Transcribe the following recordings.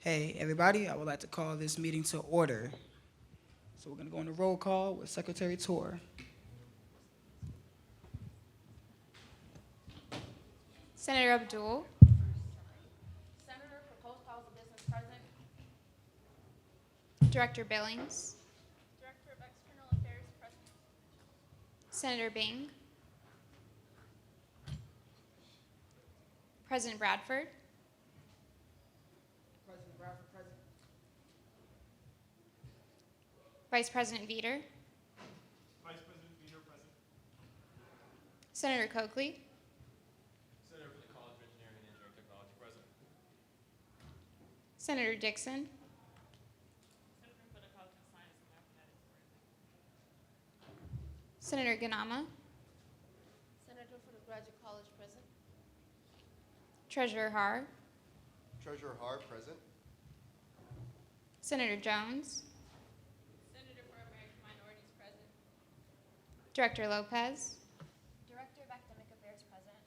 Hey, everybody, I would like to call this meeting to order. So we're going to go on a roll call with Secretary Tor. Senator Abdul. Senator, proposed policy business present. Director Billings. Director of External Affairs present. Senator Bing. President Bradford. President Bradford present. Vice President Veeder. Vice President Veeder present. Senator Coakley. Senator for the College of Engineering and Engineering Technology present. Senator Dixon. Senator for the College of Science and Mathematics present. Senator Ganama. Senator for the Graduate College present. Treasurer Har. Treasurer Har, present. Senator Jones. Senator for American Minorities present. Director Lopez. Director of Academic Affairs present.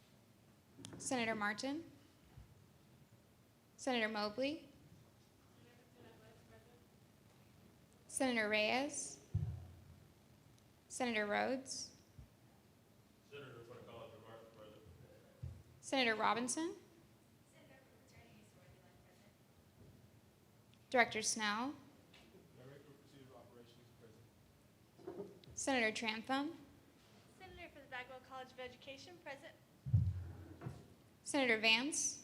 Senator Martin. Senator Mobley. Senator Reyes. Senator Rhodes. Senator for the College of Arts present. Senator Robinson. Director Snell. Director of Procedure Operations present. Senator Trantham. Senator for the Bagwell College of Education present. Senator Vance.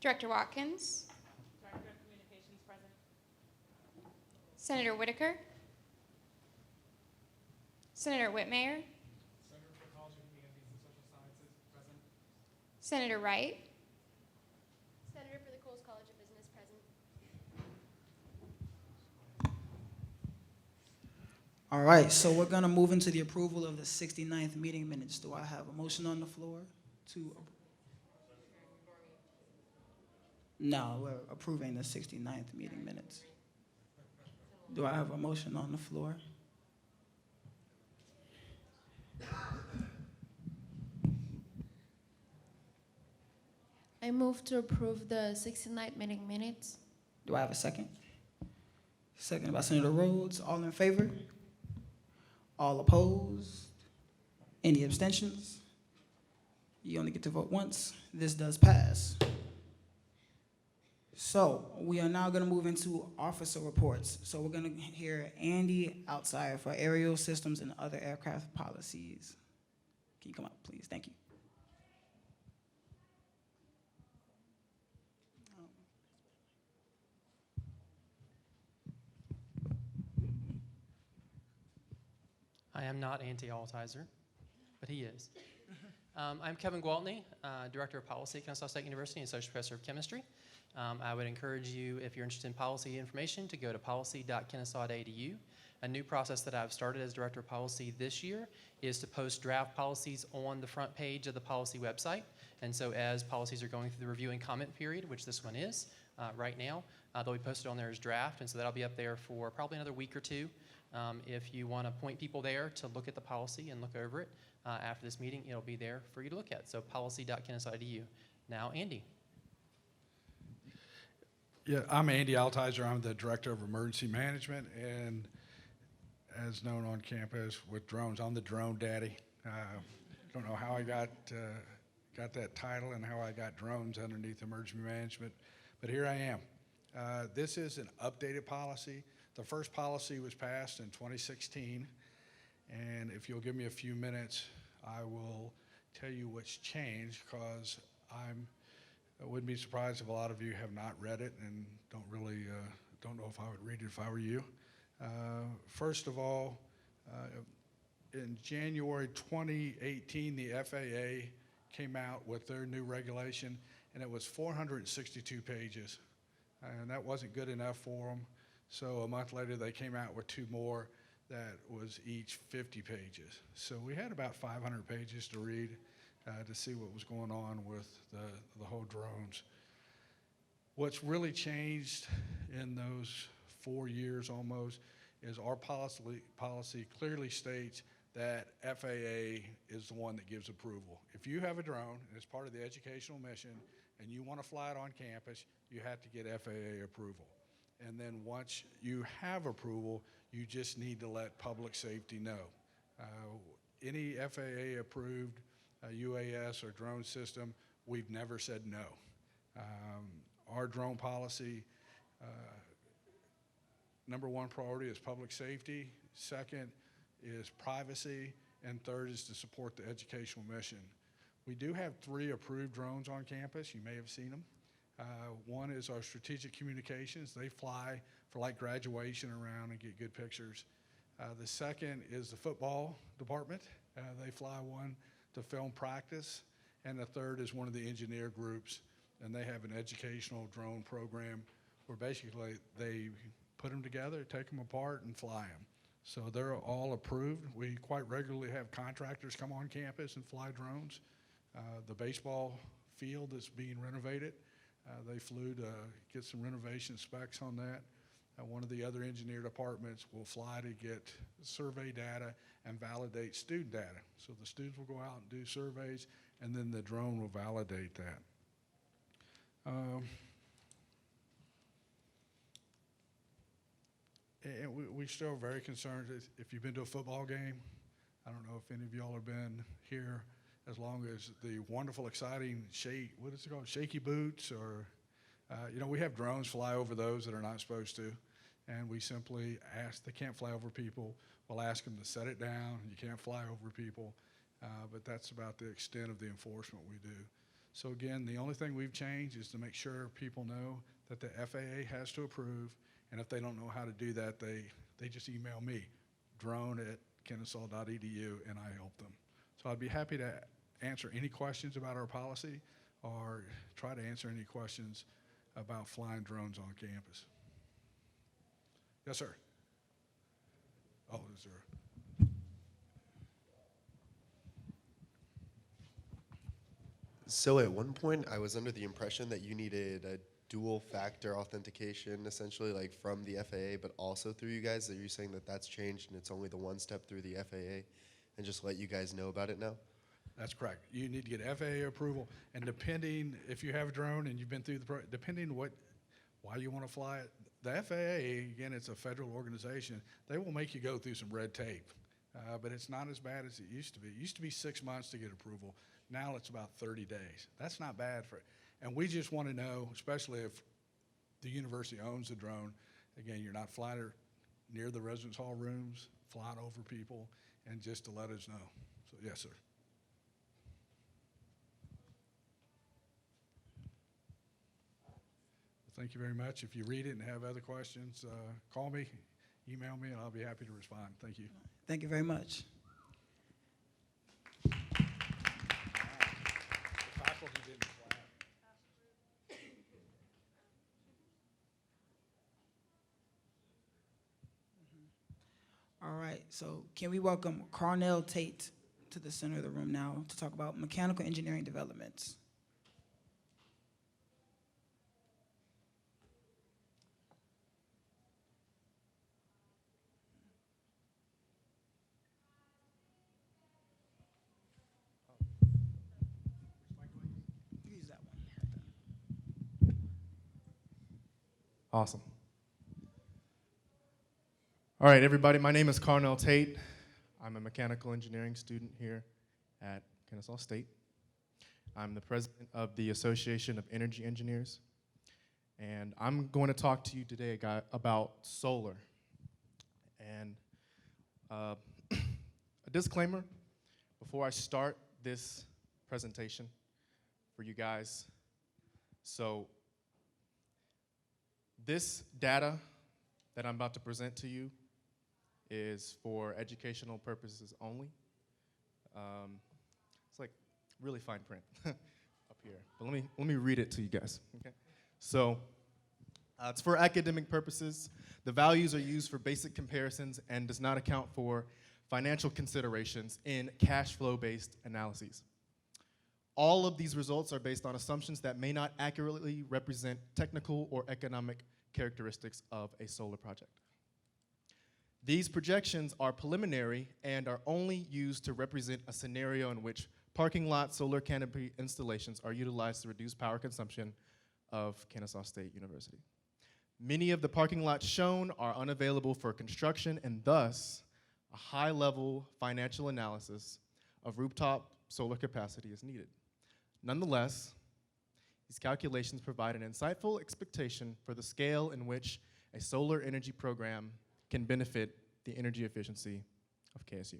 Director Watkins. Director of Communications present. Senator Whitaker. Senator Whitmire. Senator for the College of Humanities and Social Sciences present. Senator Wright. Senator for the Coles College of Business present. All right, so we're going to move into the approval of the 69th meeting minutes. Do I have a motion on the floor to? No, we're approving the 69th meeting minutes. Do I have a motion on the floor? I move to approve the 69th meeting minutes. Do I have a second? Second by Senator Rhodes. All in favor? All opposed? Any abstentions? You only get to vote once. This does pass. So we are now going to move into officer reports. So we're going to hear Andy outside for aerial systems and other aircraft policies. Can you come up, please? Thank you. I am not anti-Altizer, but he is. I'm Kevin Gwaltney, Director of Policy at Kennesaw State University and Associate Professor of Chemistry. I would encourage you, if you're interested in policy information, to go to policy.kennesaw.edu. A new process that I've started as Director of Policy this year is to post draft policies on the front page of the policy website. And so as policies are going through the review and comment period, which this one is right now, they'll be posted on there as draft, and so that'll be up there for probably another week or two. If you want to point people there to look at the policy and look over it after this meeting, it'll be there for you to look at. So policy.kennesaw.edu. Now, Andy. Yeah, I'm Andy Altizer. I'm the Director of Emergency Management, and as known on campus with drones, I'm the drone daddy. Don't know how I got that title and how I got drones underneath emergency management, but here I am. This is an updated policy. The first policy was passed in 2016, and if you'll give me a few minutes, I will tell you what's changed, because I wouldn't be surprised if a lot of you have not read it and don't know if I would read it if I were you. First of all, in January 2018, the FAA came out with their new regulation, and it was 462 pages, and that wasn't good enough for them. So a month later, they came out with two more that was each 50 pages. So we had about 500 pages to read to see what was going on with the whole drones. What's really changed in those 4 years almost is our policy clearly states that FAA is the one that gives approval. If you have a drone and it's part of the educational mission and you want to fly it on campus, you have to get FAA approval. And then once you have approval, you just need to let public safety know. Any FAA approved UAS or drone system, we've never said no. Our drone policy, number one priority is public safety. Second is privacy. And third is to support the educational mission. We do have 3 approved drones on campus. You may have seen them. One is our strategic communications. They fly for like graduation around and get good pictures. The second is the football department. They fly one to film practice. And the third is one of the engineer groups, and they have an educational drone program where basically they put them together, take them apart, and fly them. So they're all approved. We quite regularly have contractors come on campus and fly drones. The baseball field is being renovated. They flew to get some renovation specs on that. One of the other engineer departments will fly to get survey data and validate student data. So the students will go out and do surveys, and then the drone will validate that. And we still are very concerned. If you've been to a football game, I don't know if any of y'all have been here as long as the wonderful, exciting, what is it called, shaky boots, or, we have drones fly over those that are not supposed to, and we simply ask, they can't fly over people. We'll ask them to set it down. You can't fly over people, but that's about the extent of the enforcement we do. So again, the only thing we've changed is to make sure people know that the FAA has to approve, and if they don't know how to do that, they just email me, drone@kennesaw.edu, and I help them. So I'd be happy to answer any questions about our policy or try to answer any questions about flying drones on campus. Yes, sir. Oh, is there? So at one point, I was under the impression that you needed a dual factor authentication, essentially, like from the FAA, but also through you guys. Are you saying that that's changed and it's only the one step through the FAA, and just let you guys know about it now? That's correct. You need to get FAA approval, and depending if you have a drone and you've been through depending why you want to fly it, the FAA, again, it's a federal organization. They will make you go through some red tape, but it's not as bad as it used to be. It used to be 6 months to get approval. Now it's about 30 days. That's not bad for it. And we just want to know, especially if the university owns the drone, again, you're not flying it near the residence hall rooms, flying over people, and just to let us know. So, yes, sir. Thank you very much. If you read it and have other questions, call me, email me, and I'll be happy to respond. Thank you. Thank you very much. The faculty didn't clap. All right, so can we welcome Carnell Tate to the center of the room now to talk about mechanical engineering developments? Use that one. Awesome. All right, everybody, my name is Carnell Tate. I'm a mechanical engineering student here at Kennesaw State. I'm the president of the Association of Energy Engineers, and I'm going to talk to you today about solar. And a disclaimer before I start this presentation for you guys. So this data that I'm about to present to you is for educational purposes only. It's like really fine print up here, but let me read it to you guys. Okay, so it's for academic purposes. The values are used for basic comparisons and does not account for financial considerations in cash flow-based analyses. All of these results are based on assumptions that may not accurately represent technical or economic characteristics of a solar project. These projections are preliminary and are only used to represent a scenario in which parking lot solar canopy installations are utilized to reduce power consumption of Kennesaw State University. Many of the parking lots shown are unavailable for construction, and thus a high-level financial analysis of rooftop solar capacity is needed. Nonetheless, these calculations provide an insightful expectation for the scale in which a solar energy program can benefit the energy efficiency of KSU.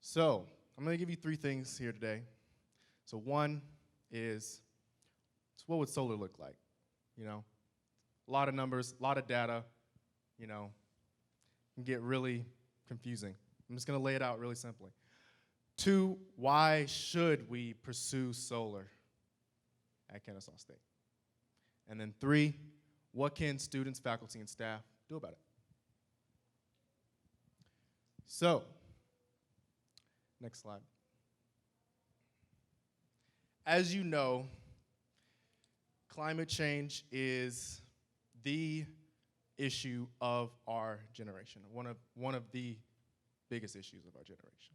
So, I'm going to give you 3 things here today. So one is, so what would solar look like? You know, a lot of numbers, a lot of data, you know, can get really confusing. I'm just going to lay it out really simply. 2, why should we pursue solar at Kennesaw State? And then 3, what can students, faculty, and staff do about it? So, next slide. As you know, climate change is the issue of our generation, one of the biggest issues of our generation.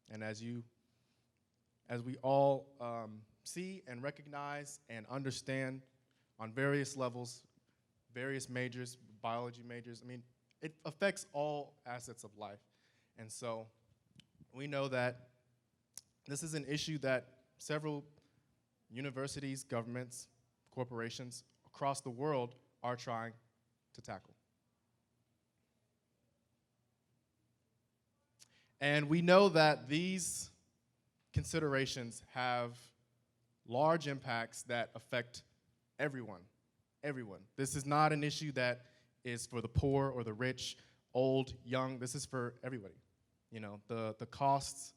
And as we all see and recognize and understand on various levels, various majors, biology majors, I mean, it affects all assets of life. And so we know that this is an issue that several universities, governments, corporations across the world are trying to tackle. And we know that these considerations have large impacts that affect everyone. Everyone. This is not an issue that is for the poor or the rich, old, young. This is for everybody. You know, the costs,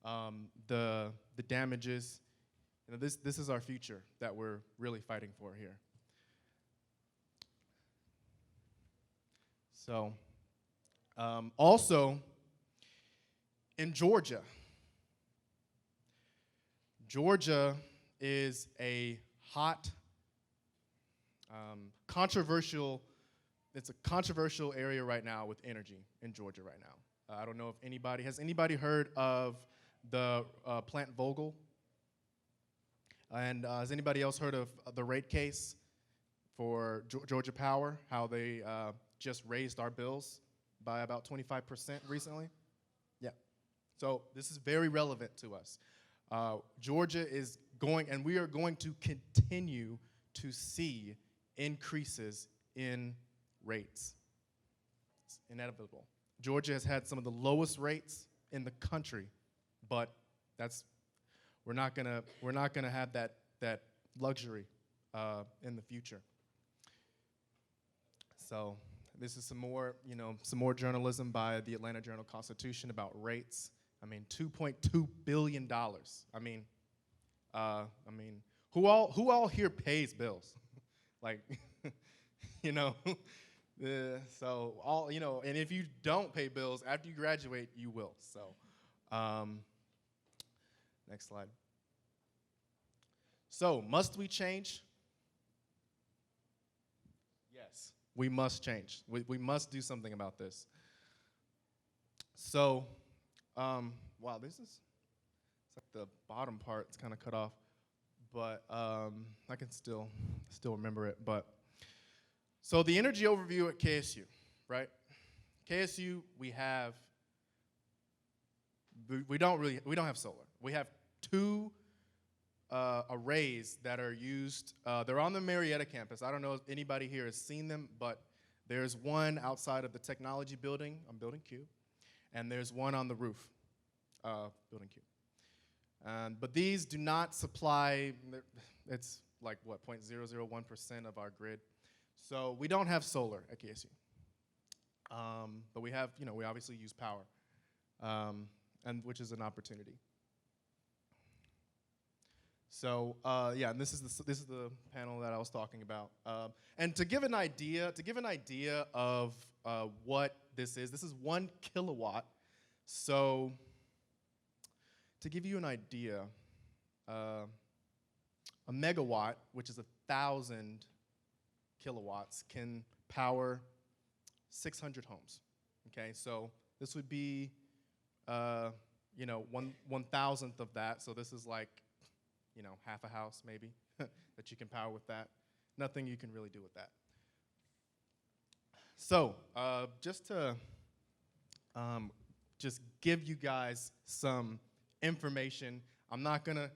the damages. You know, this is our future that we're really fighting for here. So, also in Georgia is a hot, controversial. It's a controversial area right now with energy in Georgia right now. I don't know if has anybody heard of the plant Vogtle? And has anybody else heard of the rate case for Georgia Power, how they just raised our bills by about 25% recently? Yeah. So this is very relevant to us. Georgia is going, and we are going to continue to see increases in rates. It's inevitable. Georgia has had some of the lowest rates in the country, but we're not gonna have that luxury in the future. So this is some more journalism by the Atlanta Journal-Constitution about rates. I mean, $2.2 billion. I mean, who all here pays bills? Like, you know, so all, you know, and if you don't pay bills after you graduate, you will. So, next slide. So, must we change? Yes, we must change. We must do something about this. So, wow, it's like the bottom part is kind of cut off, but I can still remember it. But so the energy overview at KSU, right? KSU, we don't have solar. We have 2 arrays that are used. They're on the Marietta campus. I don't know if anybody here has seen them, but there's one outside of the technology building on Building Q, and there's one on the roof, Building Q. But these do not supply, it's like what, 0.001% of our grid. So we don't have solar at KSU. But we have, you know, we obviously use power, and which is an opportunity. So yeah, and this is the panel that I was talking about. And to give an idea of what this is 1 kilowatt. So to give you an idea, a megawatt, which is 1,000 kilowatts, can power 600 homes. Okay, so this would be, you know, 1/1000th of that. So this is like, you know, half a house maybe that you can power with that. Nothing you can really do with that. So just to just give you guys some information, I'm not gonna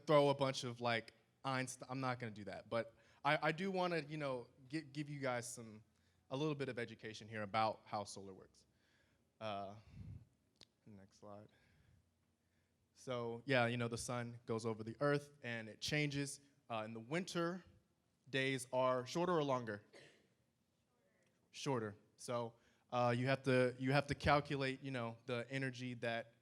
throw a bunch of like Einstein. I'm not gonna do that, but I do want to, you know, give you guys a little bit of education here about how solar works. Next slide. So yeah, you know, the sun goes over the earth and it changes. In the winter, days are shorter or longer? Shorter. So you have to calculate, you know, the energy that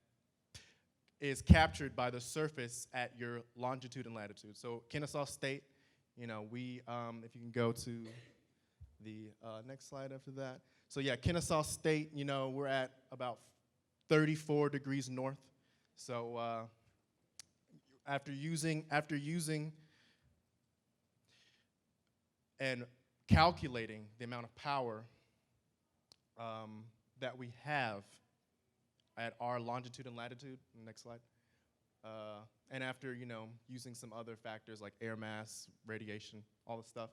is captured by the surface at your longitude and latitude. So Kennesaw State, you know, we if you can go to the next slide after that. So yeah, Kennesaw State, you know, we're at about 34 degrees north. So after using and calculating the amount of power that we have at our longitude and latitude, next slide, and after, you know, using some other factors like air mass, radiation, all the stuff,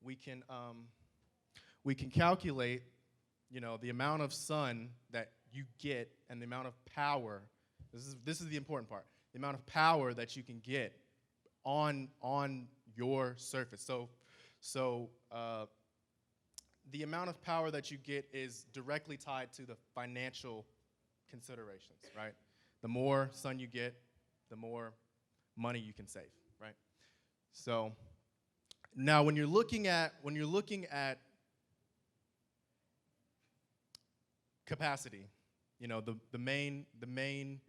we can calculate, you know, the amount of sun that you get and the amount of power. This is the important part. The amount of power that you can get on your surface. So the amount of power that you get is directly tied to the financial considerations, right? The more sun you get, the more money you can save, right? So now when you're looking at capacity, you know, the main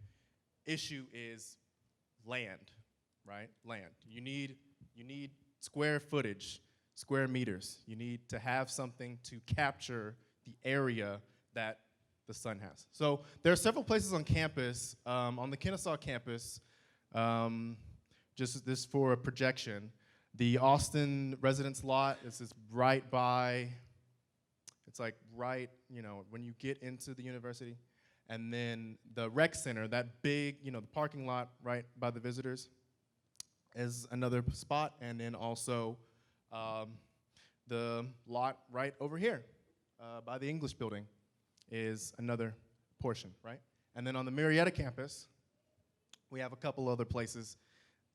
issue is land, right? Land. You need square footage, square meters. You need to have something to capture the area that the sun has. So there are several places on campus, on the Kennesaw campus, just this for a projection. The Austin residence lot is right by, it's like right, you know, when you get into the university. And then the rec center, that big, you know, the parking lot right by the visitors is another spot. And then also the lot right over here by the English building is another portion, right? And then on the Marietta campus, we have a couple other places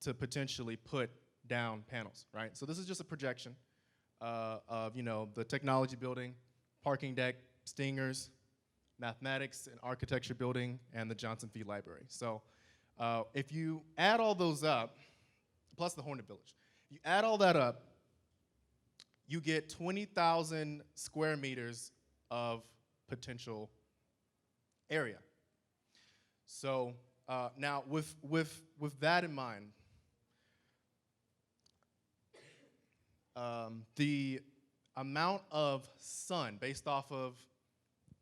to potentially put down panels, right? So this is just a projection of, you know, the technology building, parking deck, Stingers, mathematics and architecture building, and the Johnson Fee Library. So if you add all those up, plus the Hornet Village, you add all that up, you get 20,000 square meters of potential area. So now with that in mind, the amount of sun based off of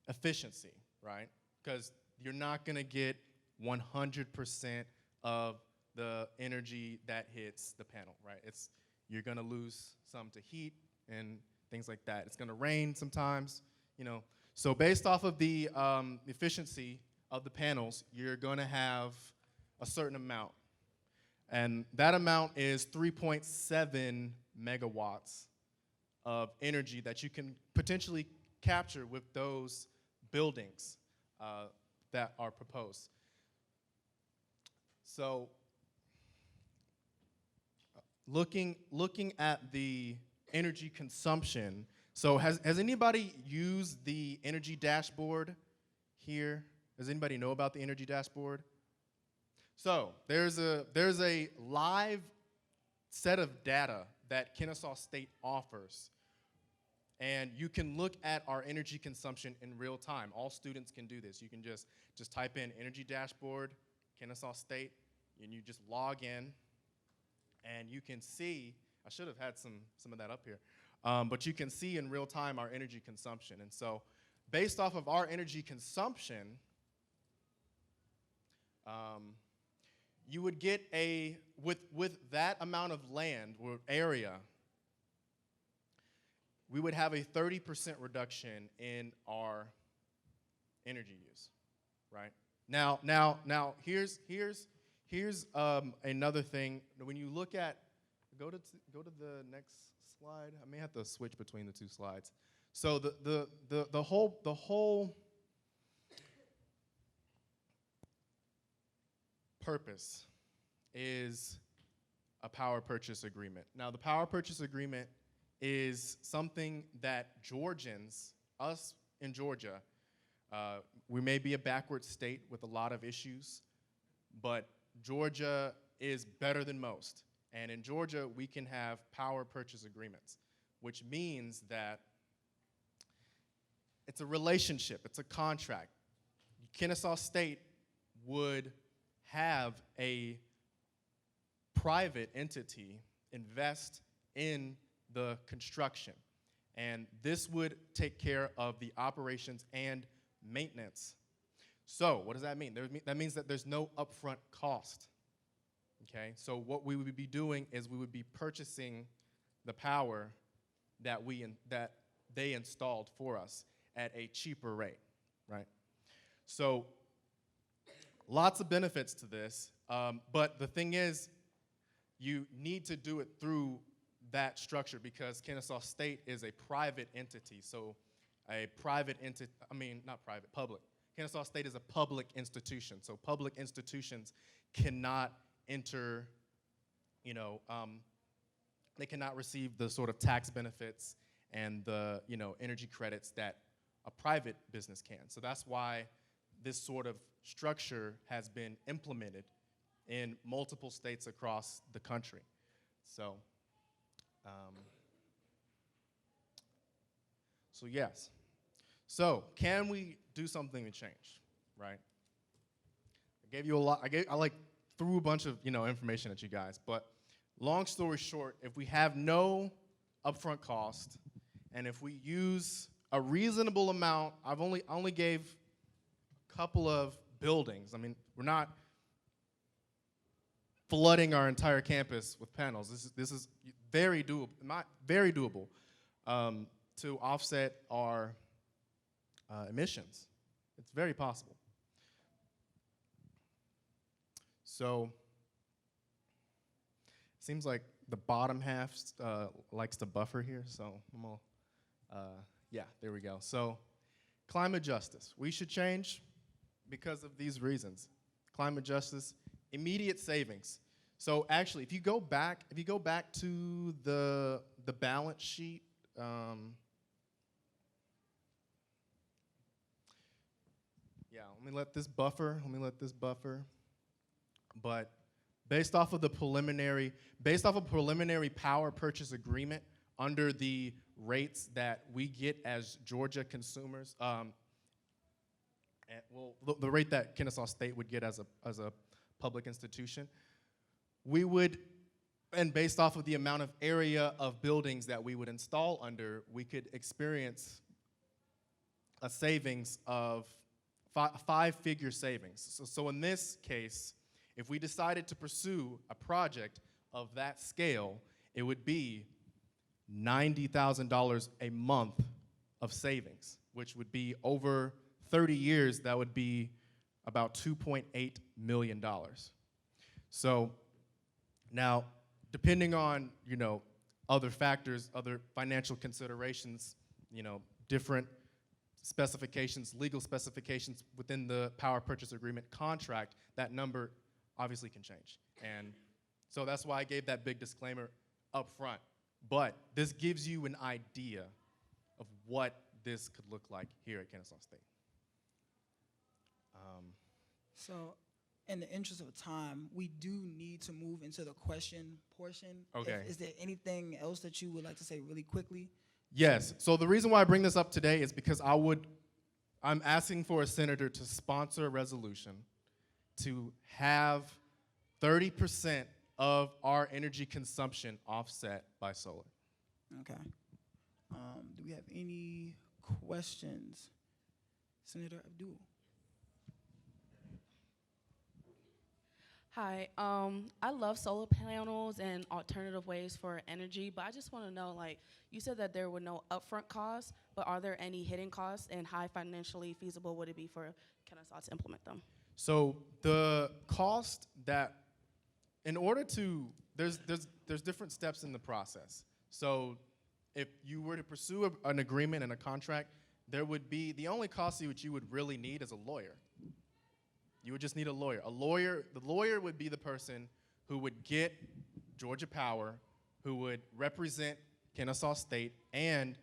efficiency, right? Because you're not going to get 100% of the energy that hits the panel, right? You're going to lose some to heat and things like that. It's going to rain sometimes, you know. So based off of the efficiency of the panels, you're going to have a certain amount. And that amount is 3.7 megawatts of energy that you can potentially capture with those buildings that are proposed. So looking at the energy consumption, so has anybody used the energy dashboard here? Does anybody know about the energy dashboard? So there's a live set of data that Kennesaw State offers, and you can look at our energy consumption in real time. All students can do this. You can just type in energy dashboard, Kennesaw State, and you just log in, and you can see, I should have had some of that up here, but you can see in real time our energy consumption. And so based off of our energy consumption, you would get with that amount of land or area, we would have a 30% reduction in our energy use, right? Now, here's another thing. When you look at, go to the next slide. I may have to switch between the two slides. So the whole purpose is a power purchase agreement. Now, the power purchase agreement is something that Georgians, us in Georgia, we may be a backward state with a lot of issues, but Georgia is better than most. And in Georgia, we can have power purchase agreements, which means that it's a relationship, it's a contract. Kennesaw State would have a private entity invest in the construction. And this would take care of the operations and maintenance. So what does that mean? That means that there's no upfront cost. Okay, so what we would be doing is we would be purchasing the power that they installed for us at a cheaper rate, right? So lots of benefits to this, but the thing is, you need to do it through that structure because Kennesaw State is a private entity. So a private entity, public. Kennesaw State is a public institution. So public institutions cannot enter, they cannot receive the sort of tax benefits and the, energy credits that a private business can. So that's why this sort of structure has been implemented in multiple states across the country. So, yes. So can we do something to change, right? I gave you a lot. I threw a bunch of information at you guys, but long story short, if we have no upfront cost, and if we use a reasonable amount, I only gave a couple of buildings. I mean, we're not flooding our entire campus with panels. This is very doable, to offset our emissions. It's very possible. So it seems like the bottom half likes to buffer here, so I'm gonna, yeah, there we go. So climate justice. We should change because of these reasons. Climate justice, immediate savings. So actually, if you go back to the balance sheet, yeah, let me let this buffer. But based off of preliminary power purchase agreement under the rates that we get as Georgia consumers, the rate that Kennesaw State would get as a public institution, we would, and based off of the amount of area of buildings that we would install under, we could experience a savings of five-figure savings. So in this case, if we decided to pursue a project of that scale, it would be $90,000 a month of savings, which would be over 30 years, that would be about $2.8 million. So now, depending on, other factors, other financial considerations, different specifications, legal specifications within the power purchase agreement contract, that number obviously can change. And so that's why I gave that big disclaimer up front. But this gives you an idea of what this could look like here at Kennesaw State. So, in the interest of time, we do need to move into the question portion. Okay. Is there anything else that you would like to say really quickly? Yes. So the reason why I bring this up today is because I'm asking for a senator to sponsor a resolution to have 30% of our energy consumption offset by solar. Okay. Do we have any questions? Senator Abdul. Hi, I love solar panels and alternative ways for energy, but I just want to know, like, you said that there were no upfront costs, but are there any hidden costs, and how financially feasible would it be for Kennesaw to implement them? So the cost that, in order to, there's different steps in the process. So if you were to pursue an agreement and a contract, there would be, the only cost you would really need is a lawyer. You would just need a lawyer. The lawyer would be the person who would get Georgia Power, who would represent Kennesaw State and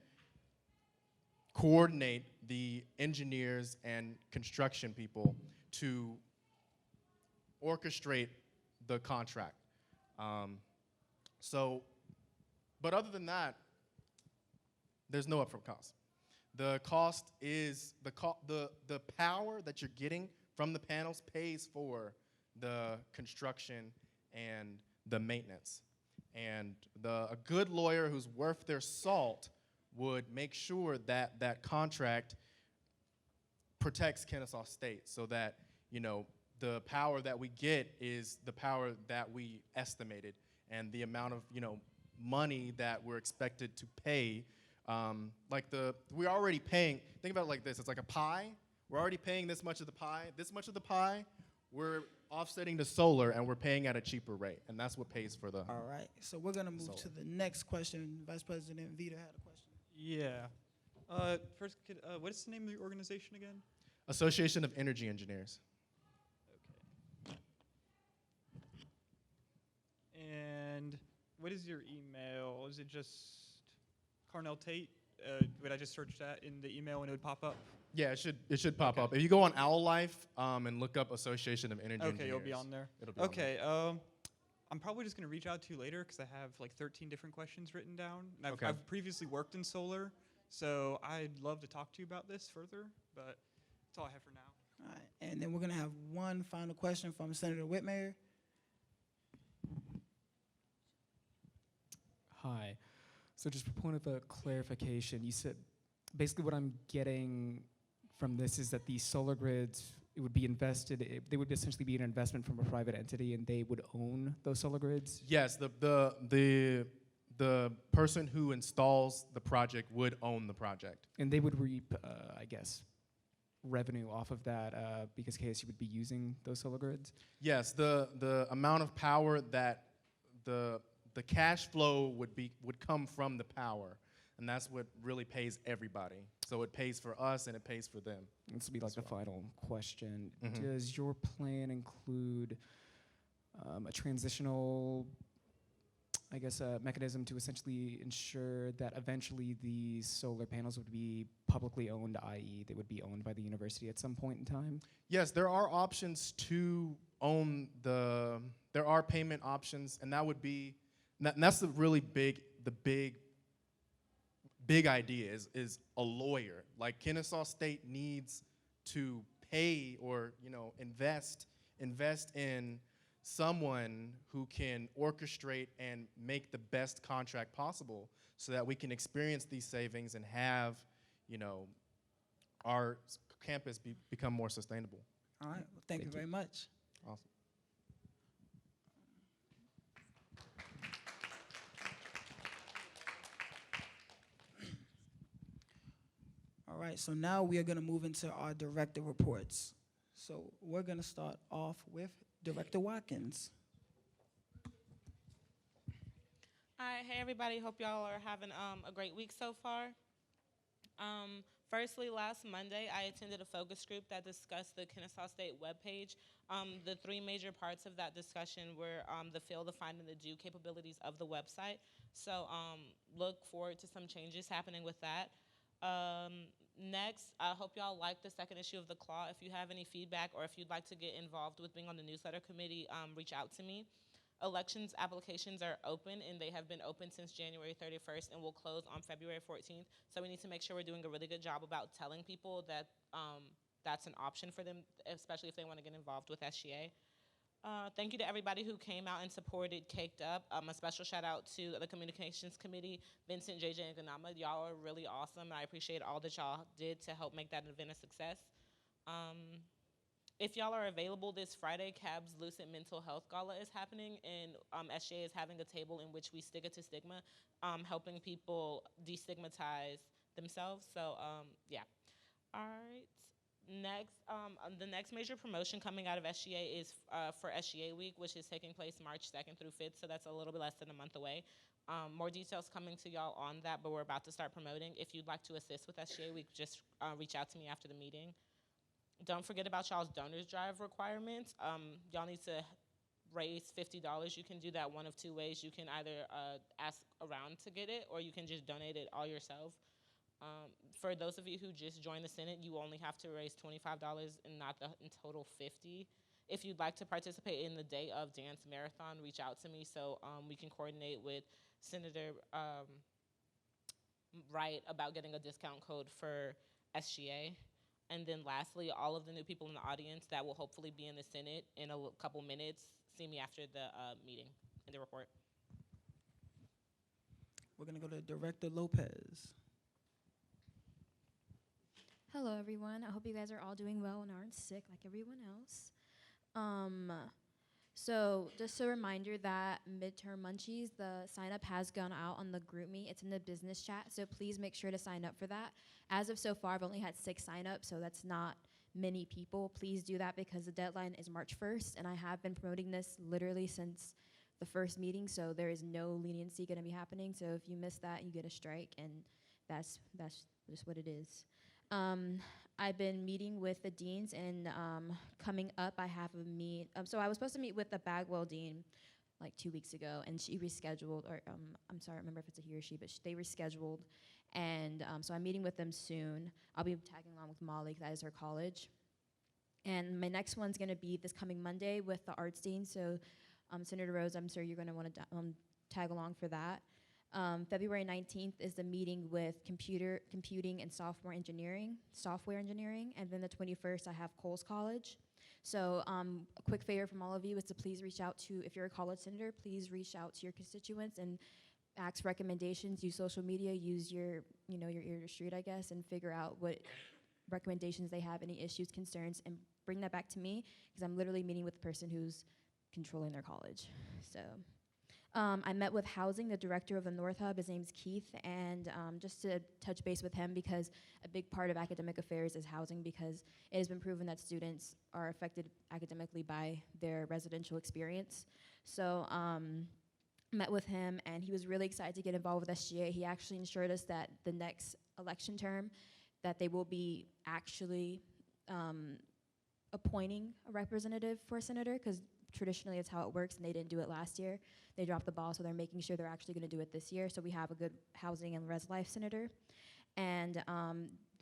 coordinate the engineers and construction people to orchestrate the contract. But other than that, there's no upfront cost. The cost is the power that you're getting from the panels pays for the construction and the maintenance. And a good lawyer who's worth their salt would make sure that that contract protects Kennesaw State so that, you know, the power that we get is the power that we estimated, and the amount of, you know, money that we're expected to pay. We're already paying, think about it like this, it's like a pie. We're already paying this much of the pie, we're offsetting the solar and we're paying at a cheaper rate, and that's what pays for the All right, so we're gonna move solar. to the next question. Vice President Vita had a question. Yeah. First, what is the name of the organization again? Association of Energy Engineers. Okay. And what is your email? Is it just Carnell Tate? Would I just search that in the email and it would pop up? Yeah, it should pop up. If you go on Owl Life and look up Association of Energy Engineers. Okay, it'll be on there. It'll be on there. I'm probably just going to reach out to you later because I have like 13 different questions written down. And Okay. I've previously worked in solar, so I'd love to talk to you about this further, but that's all I have for now. All right, and then we're gonna have one final question from Senator Whitmire. Hi. So just for point of a clarification, you said basically what I'm getting from this is that these solar grids, it would be invested, they would essentially be an investment from a private entity and they would own those solar grids? Yes, the person who installs the project would own the project. And they would reap, I guess, revenue off of that because KSU would be using those solar grids? Yes, the amount of power that the cash flow would come from the power, and that's what really pays everybody. So it pays for us and it pays for them. This will be like the final question. Mhm. Does your plan include a transitional, I guess, mechanism to essentially ensure that eventually these solar panels would be publicly owned, i.e. they would be owned by the university at some point in time? Yes, there are options to own there are payment options, and that would be, and that's the really big idea is a lawyer. Like Kennesaw State needs to pay or, you know, invest in someone who can orchestrate and make the best contract possible so that we can experience these savings and have, you know, our campus become more sustainable. All right, well, thank you very much. Awesome. All right, so now we are gonna move into our director reports. So we're gonna start off with Director Watkins. Hi, hey everybody. Hope y'all are having a great week so far. Firstly, last Monday, I attended a focus group that discussed the Kennesaw State webpage. The three major parts of that discussion were the fail, the find, and the do capabilities of the website. So look forward to some changes happening with that. Next, I hope y'all like the second issue of The Claw. If you have any feedback or if you'd like to get involved with being on the newsletter committee, reach out to me. Elections applications are open, and they have been open since January 31st and will close on February 14th. So we need to make sure we're doing a really good job about telling people that that's an option for them, especially if they want to get involved with SGA. Thank you to everybody who came out and supported Caked Up. A special shout out to the Communications Committee, Vincent, JJ, and Ganama. Y'all are really awesome, and I appreciate all that y'all did to help make that event a success. if y'all are available this Friday, CAB's Lucid Mental Health Gala is happening, and SGA is having a table in which we stick it to stigma, helping people destigmatize themselves. So yeah. All right. Next, the next major promotion coming out of SGA is for SGA Week, which is taking place March 2nd through 5th, so that's a little bit less than a month away. More details coming to y'all on that, but we're about to start promoting. If you'd like to assist with SGA Week, just reach out to me after the meeting. Don't forget about y'all's donors drive requirements. Y'all need to raise $50. You can do that one of two ways. You can either ask around to get it, or you can just donate it all yourself. For those of you who just joined the Senate, you only have to raise $25 and not the in total $50. If you'd like to participate in the Day of Dance Marathon, reach out to me so we can coordinate with Senator Wright about getting a discount code for SGA. And then lastly, all of the new people in the audience that will hopefully be in the Senate in a couple minutes, see me after the meeting and the report. We're gonna go to Director Lopez. Hello, everyone. I hope you guys are all doing well and aren't sick like everyone else. So just a reminder that midterm munchies, the sign up has gone out on the GroupMe. It's in the business chat, so please make sure to sign up for that. As of so far, I've only had 6 sign ups, so that's not many people. Please do that because the deadline is March 1st, and I have been promoting this literally since the first meeting, so there is no leniency gonna be happening. So if you miss that, you get a strike, and that's just what it is. I've been meeting with the deans, and coming up, I have a meet. So I was supposed to meet with the Bagwell dean like 2 weeks ago, and she rescheduled, or I'm sorry, I don't remember if it's a he or she, but they rescheduled. And so I'm meeting with them soon. I'll be tagging along with Molly, 'cause that is her college. And my next one's gonna be this coming Monday with the arts dean. So Senator Rose, I'm sure you're gonna wanna tag along for that. February 19th is the meeting with computing and software engineering, and then the 21st I have Coles College. So a quick favor from all of you is to please reach out to, if you're a college senator, please reach out to your constituents and ask recommendations, use social media, use your ear to the street, I guess, and figure out what recommendations they have, any issues, concerns, and bring that back to me, because I'm literally meeting with the person who's controlling their college. So. I met with housing, the director of the North Hub. His name's Keith, and just to touch base with him, because a big part of academic affairs is housing, because it has been proven that students are affected academically by their residential experience. So met with him, and he was really excited to get involved with SGA. He actually assured us that the next election term, that they will be actually appointing a representative for a senator, because traditionally it's how it works, and they didn't do it last year. They dropped the ball, so they're making sure they're actually going to do it this year. So we have a good housing and res life senator. And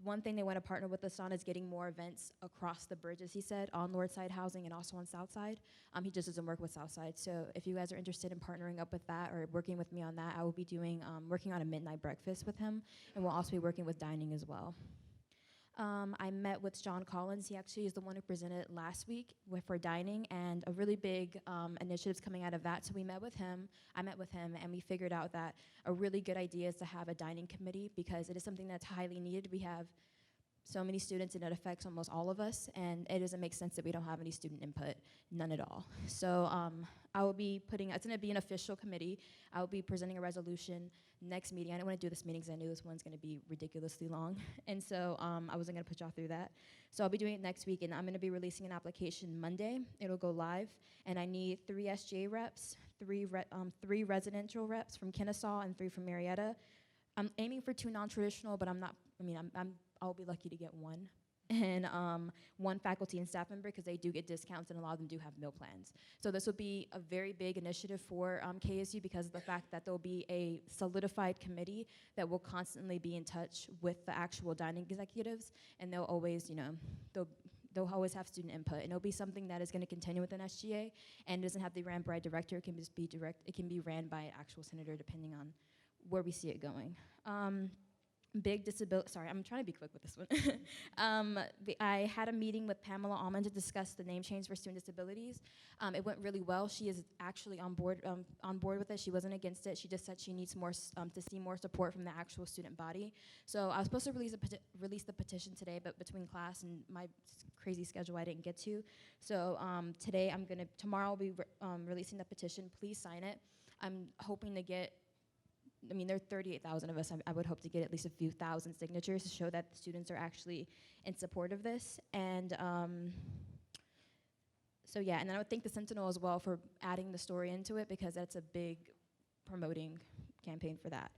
one thing they want to partner with us on is getting more events across the bridges, he said, on North Side housing and also on South Side. He just doesn't work with South Side. So if you guys are interested in partnering up with that or working with me on that, I will be doing working on a midnight breakfast with him, and we'll also be working with dining as well. I met with John Collins. He actually is the one who presented last week for dining, and a really big initiative's coming out of that. So we met with him. I met with him, and we figured out that a really good idea is to have a dining committee, because it is something that's highly needed. We have so many students, and it affects almost all of us, and it doesn't make sense that we don't have any student input, none at all. So I will be putting, it's gonna be an official committee. I will be presenting a resolution next meeting. I didn't wanna do this meeting because I knew this one's gonna be ridiculously long. And so I wasn't gonna put y'all through that. So I'll be doing it next week, and I'm gonna be releasing an application Monday. It'll go live, and I need 3 SGA reps, 3 residential reps from Kennesaw, and 3 from Marietta. I'm aiming for 2 non-traditional, but I'll be lucky to get 1. And 1 faculty and staff member, because they do get discounts, and a lot of them do have meal plans. So this will be a very big initiative for KSU, because of the fact that there'll be a solidified committee that will constantly be in touch with the actual dining executives, and they'll always, they'll always have student input, and it'll be something that is going to continue within SGA, and it doesn't have to be ran by a director. It can just be it can be ran by an actual senator, depending on where we see it going. big disability. Sorry, I'm trying to be quick with this one. I had a meeting with Pamela Almond to discuss the name change for student disabilities. It went really well. She is actually on board with it. She wasn't against it. She just said she needs more to see more support from the actual student body. So I was supposed to release the petition today, but between class and my crazy schedule, I didn't get to. So tomorrow I'll be releasing the petition. Please sign it. I'm hoping to get. There are 38,000 of us. I would hope to get at least a few thousand signatures to show that the students are actually in support of this. And so yeah, and then I would thank the Sentinel as well for adding the story into it, because that's a big promoting campaign for that.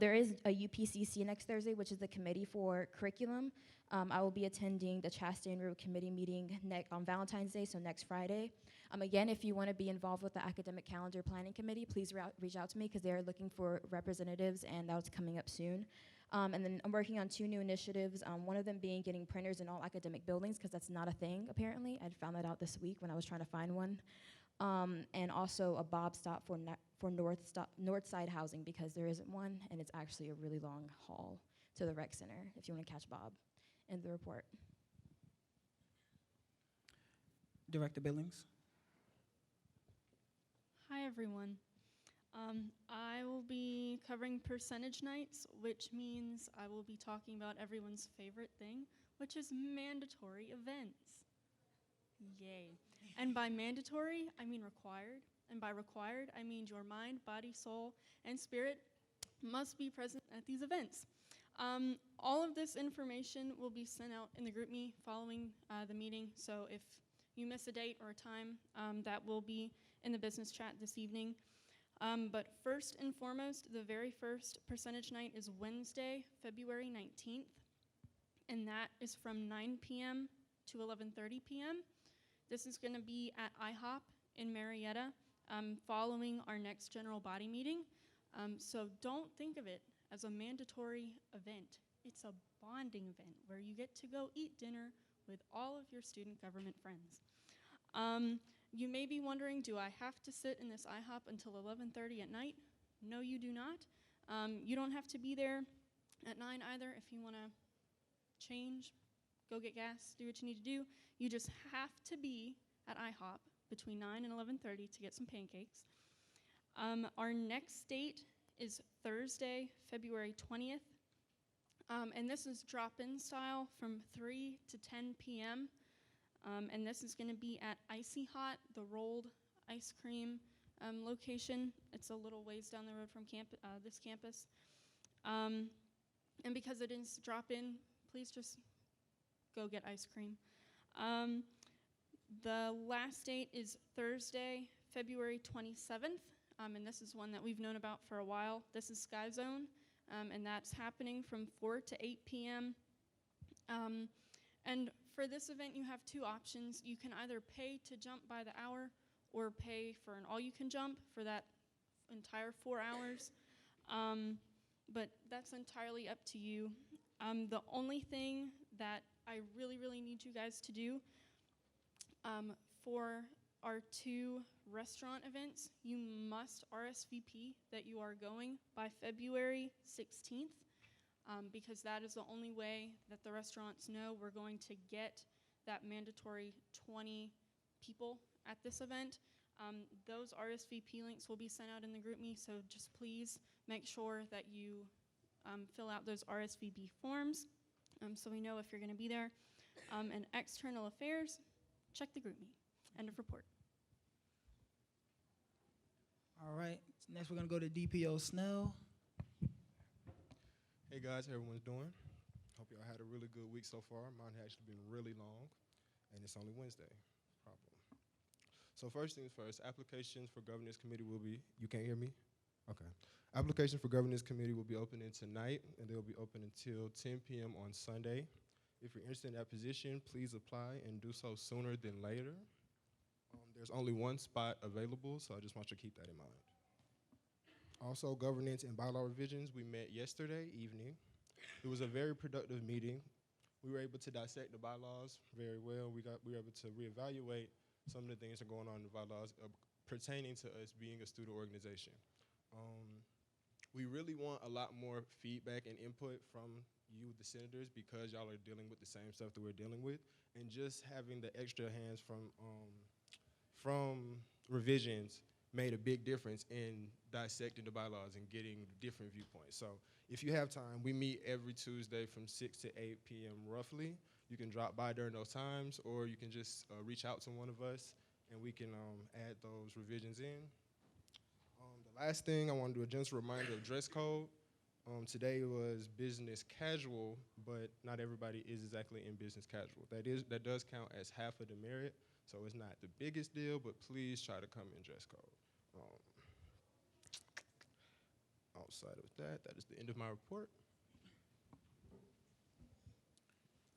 There is a UPCC next Thursday, which is the Committee for Curriculum. I will be attending the Chastain Road Committee meeting on Valentine's Day, so next Friday. Again, if you want to be involved with the Academic Calendar Planning Committee, please reach out to me, because they are looking for representatives, and that's coming up soon. And then I'm working on 2 new initiatives, one of them being getting printers in all academic buildings, because that's not a thing, apparently. I found that out this week when I was trying to find one. And also a Bob stop for North Side housing, because there isn't one, and it's actually a really long haul to the rec center if you want to catch Bob in the report. Director Billings. Hi, everyone. I will be covering percentage nights, which means I will be talking about everyone's favorite thing, which is mandatory events. Yay. And by mandatory, I mean required. And by required, I mean your mind, body, soul, and spirit must be present at these events. All of this information will be sent out in the GroupMe following the meeting. So if you miss a date or a time, that will be in the business chat this evening. But first and foremost, the very first percentage night is Wednesday, February 19th. And that is from 9 p.m. to 11:30 p.m. This is going to be at IHOP in Marietta, following our next general body meeting. So don't think of it as a mandatory event. It's a bonding event where you get to go eat dinner with all of your student government friends. You may be wondering, do I have to sit in this IHOP until 11:30 at night? No, you do not. You don't have to be there at 9 either if you want to change, go get gas, do what you need to do. You just have to be at IHOP between 9 and 11:30 to get some pancakes. Our next date is Thursday, February 20th. And this is drop-in style from 3 to 10 p.m. And this is going to be at Icy Hot, the rolled ice cream location. It's a little ways down the road from this campus. And because it is drop-in, please just go get ice cream. The last date is Thursday, February 27th. And this is one that we've known about for a while. This is Sky Zone, and that's happening from 4 to 8 p.m. And for this event, you have 2 options. You can either pay to jump by the hour or pay for an all-you-can-jump for that entire 4 hours. But that's entirely up to you. The only thing that I really, really need you guys to do for our 2 restaurant events, you must RSVP that you are going by February 16th. Because that is the only way that the restaurants know we're going to get that mandatory 20 people at this event. Those RSVP links will be sent out in the GroupMe, so just please make sure that you fill out those RSVP forms so we know if you're going to be there. And external affairs, check the GroupMe. End of report. All right. So next, we're going to go to DPO Snell. Hey guys, how everyone's doing? Hope y'all had a really good week so far. Mine has actually been really long, and it's only Wednesday. Problem. So first things first, applications for governance committee will be, you can't hear me? Okay. Applications for governance committee will be opening tonight, and they'll be open until 10 p.m. on Sunday. If you're interested in that position, please apply and do so sooner than later. There's only 1 spot available, so I just want you to keep that in mind. Also, governance and bylaw revisions, we met yesterday evening. It was a very productive meeting. We were able to dissect the bylaws very well. We were able to reevaluate some of the things that are going on in the bylaws pertaining to us being a student organization. We really want a lot more feedback and input from you, the senators, because y'all are dealing with the same stuff that we're dealing with, and just having the extra hands from revisions made a big difference in dissecting the bylaws and getting different viewpoints. So if you have time, we meet every Tuesday from 6 to 8 p.m. roughly. You can drop by during those times, or you can just reach out to one of us, and we can add those revisions in. The last thing I want to do, a gentle reminder of dress code. Today was business casual, but not everybody is exactly in business casual. That does count as half of the merit, so it's not the biggest deal, but please try to come in dress code. Outside of that, that is the end of my report.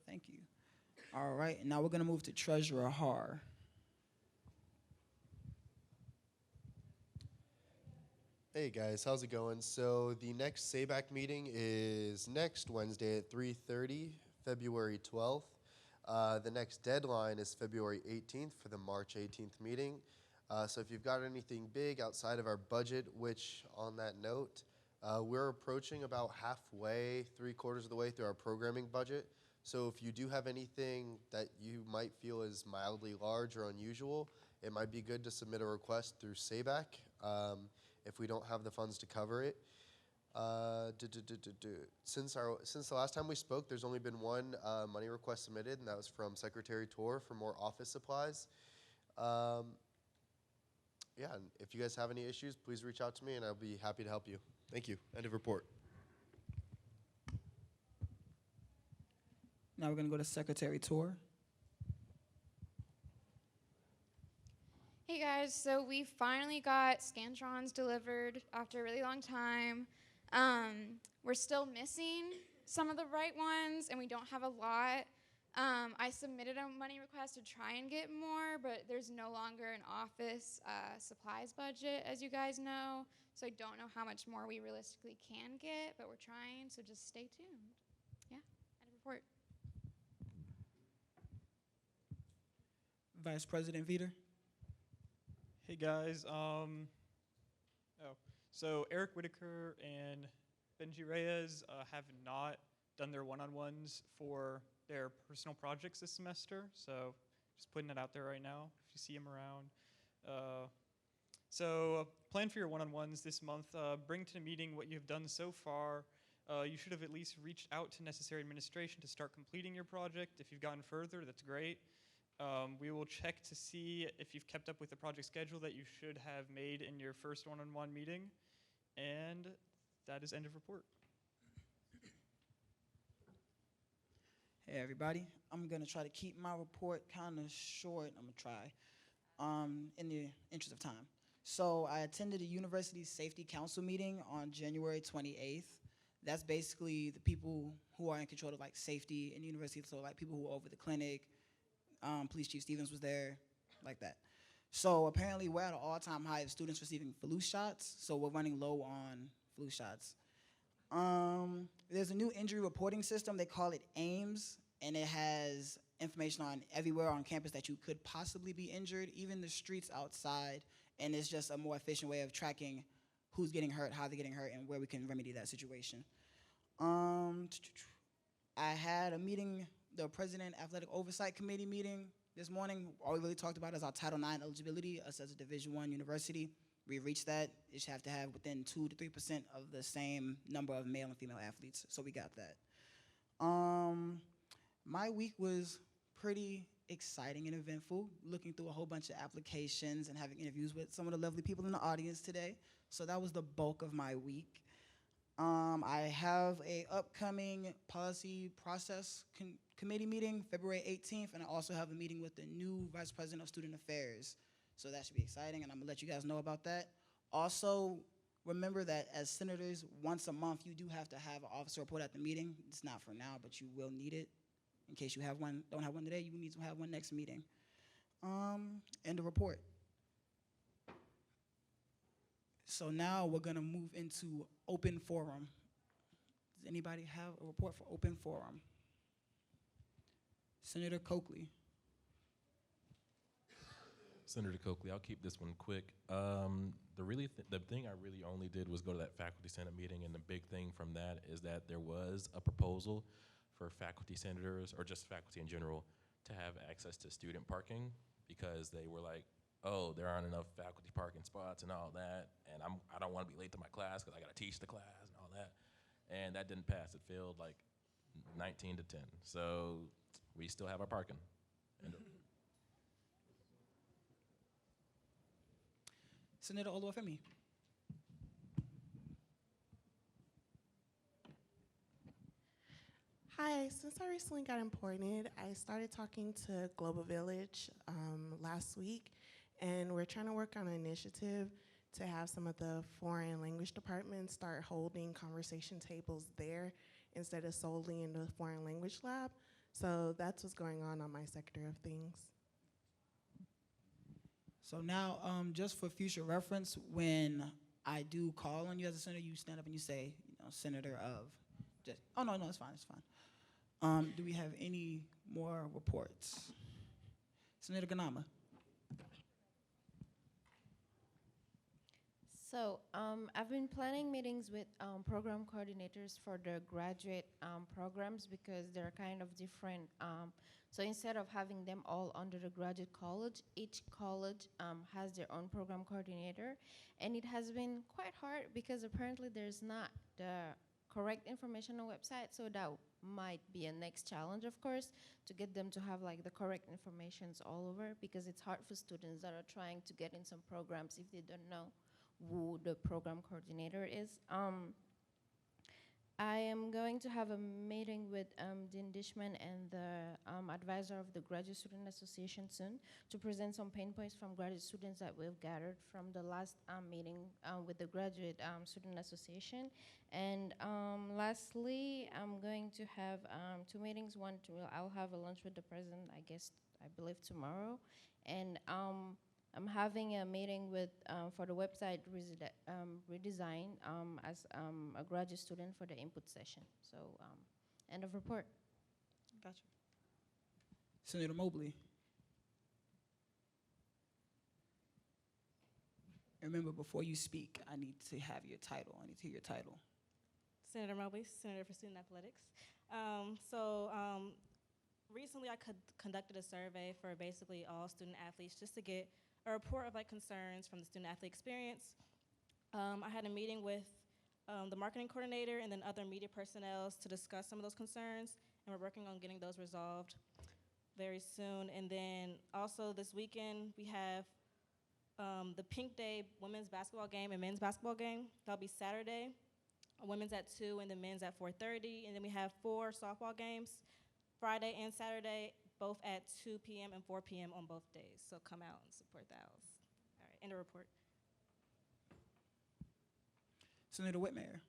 Thank you. All right, now we're gonna move to Treasurer Har. Hey guys, how's it going? So the next SABAC meeting is next Wednesday at 3:30, February 12th. The next deadline is February 18th for the March 18th meeting. So if you've got anything big outside of our budget, which on that note, we're approaching about halfway, 3/4 of the way through our programming budget. So if you do have anything that you might feel is mildly large or unusual, it might be good to submit a request through SABAC if we don't have the funds to cover it. Since the last time we spoke, there's only been one money request submitted, and that was from Secretary Tor for more office supplies. Yeah, and if you guys have any issues, please reach out to me, and I'll be happy to help you. Thank you. End of report. Now we're gonna go to Secretary Tor. Hey guys, so we finally got Scantrons delivered after a really long time. We're still missing some of the right ones, and we don't have a lot. I submitted a money request to try and get more, but there's no longer an office supplies budget, as you guys know. So I don't know how much more we realistically can get, but we're trying, so just stay tuned. Yeah, end of report. Vice President Veeder. Hey guys, so Eric Whitaker and Benji Reyes have not done their one-on-ones for their personal projects this semester, so just putting it out there right now if you see them around. So plan for your one-on-ones this month. Bring to the meeting what you've done so far. You should have at least reached out to necessary administration to start completing your project. If you've gotten further, that's great. We will check to see if you've kept up with the project schedule that you should have made in your first one-on-one meeting. And that is end of report. Hey everybody, I'm gonna try to keep my report kind of short. I'm gonna try, in the interest of time. So I attended a university safety council meeting on January 28th. That's basically the people who are in control of like safety in the university, so like people who are over the clinic. Police Chief Stevens was there, like that. So apparently we're at an all-time high of students receiving flu shots, so we're running low on flu shots. There's a new injury reporting system, they call it AIMS, and it has information on everywhere on campus that you could possibly be injured, even the streets outside, and it's just a more efficient way of tracking who's getting hurt, how they're getting hurt, and where we can remedy that situation. I had a meeting, the President Athletic Oversight Committee meeting this morning. All we really talked about is our Title IX eligibility, us as a Division I university. We reached that. It should have to have within 2 to 3% of the same number of male and female athletes, so we got that. My week was pretty exciting and eventful, looking through a whole bunch of applications and having interviews with some of the lovely people in the audience today. So that was the bulk of my week. I have a upcoming policy process committee meeting, February 18th, and I also have a meeting with the new Vice President of Student Affairs. So that should be exciting, and I'm gonna let you guys know about that. Also, remember that as senators, once a month, you do have to have an officer report at the meeting. It's not for now, but you will need it. In case you have one, don't have one today, you need to have one next meeting. End of report. So now we're gonna move into open forum. Does anybody have a report for open forum? Senator Coakley. Senator Coakley. I'll keep this one quick. The thing I really only did was go to that faculty senate meeting, and the big thing from that is that there was a proposal for faculty senators, or just faculty in general, to have access to student parking, because they were like, oh, there aren't enough faculty parking spots and all that, and I don't want to be late to my class because I got to teach the class and all that. And that didn't pass. It failed like 19 to 10. So we still have our parking. Senator Oluwafemi. Hi, since I recently got appointed, I started talking to Global Village last week, and we're trying to work on an initiative to have some of the foreign language departments start holding conversation tables there instead of solely in the foreign language lab. So that's what's going on my sector of things. So now, just for future reference, when I do call on you as a senator, you stand up and you say, Senator of. Oh, no, it's fine, it's fine. Do we have any more reports? Senator Ganama. So I've been planning meetings with program coordinators for the graduate programs because they're kind of different. So instead of having them all under the graduate college, each college has their own program coordinator. And it has been quite hard because apparently there's not the correct information on the website. So that might be a next challenge, of course, to get them to have like the correct informations all over, because it's hard for students that are trying to get in some programs if they don't know who the program coordinator is. I am going to have a meeting with Dean Dishman and the advisor of the Graduate Student Association soon to present some pain points from graduate students that we've gathered from the last meeting with the Graduate Student Association. And lastly, I'm going to have 2 meetings. One, I'll have a lunch with the president, I believe tomorrow. And I'm having a meeting with for the website redesign as a graduate student for the input session. So end of report. Gotcha. Senator Mobley. Remember, before you speak, I need to have your title. I need to hear your title. Senator Mobley, Senator for Student Athletics. Recently I conducted a survey for basically all student athletes just to get a report of concerns from the student athlete experience. I had a meeting with the marketing coordinator and then other media personnel to discuss some of those concerns, and we're working on getting those resolved very soon. And then also this weekend we have the Pink Day women's basketball game and men's basketball game. That'll be Saturday. Women's at 2 and the men's at 4:30. And then we have 4 softball games, Friday and Saturday, both at 2 p.m. and 4 p.m. on both days. So come out and support the house. All right, end of report. Senator Whitmire.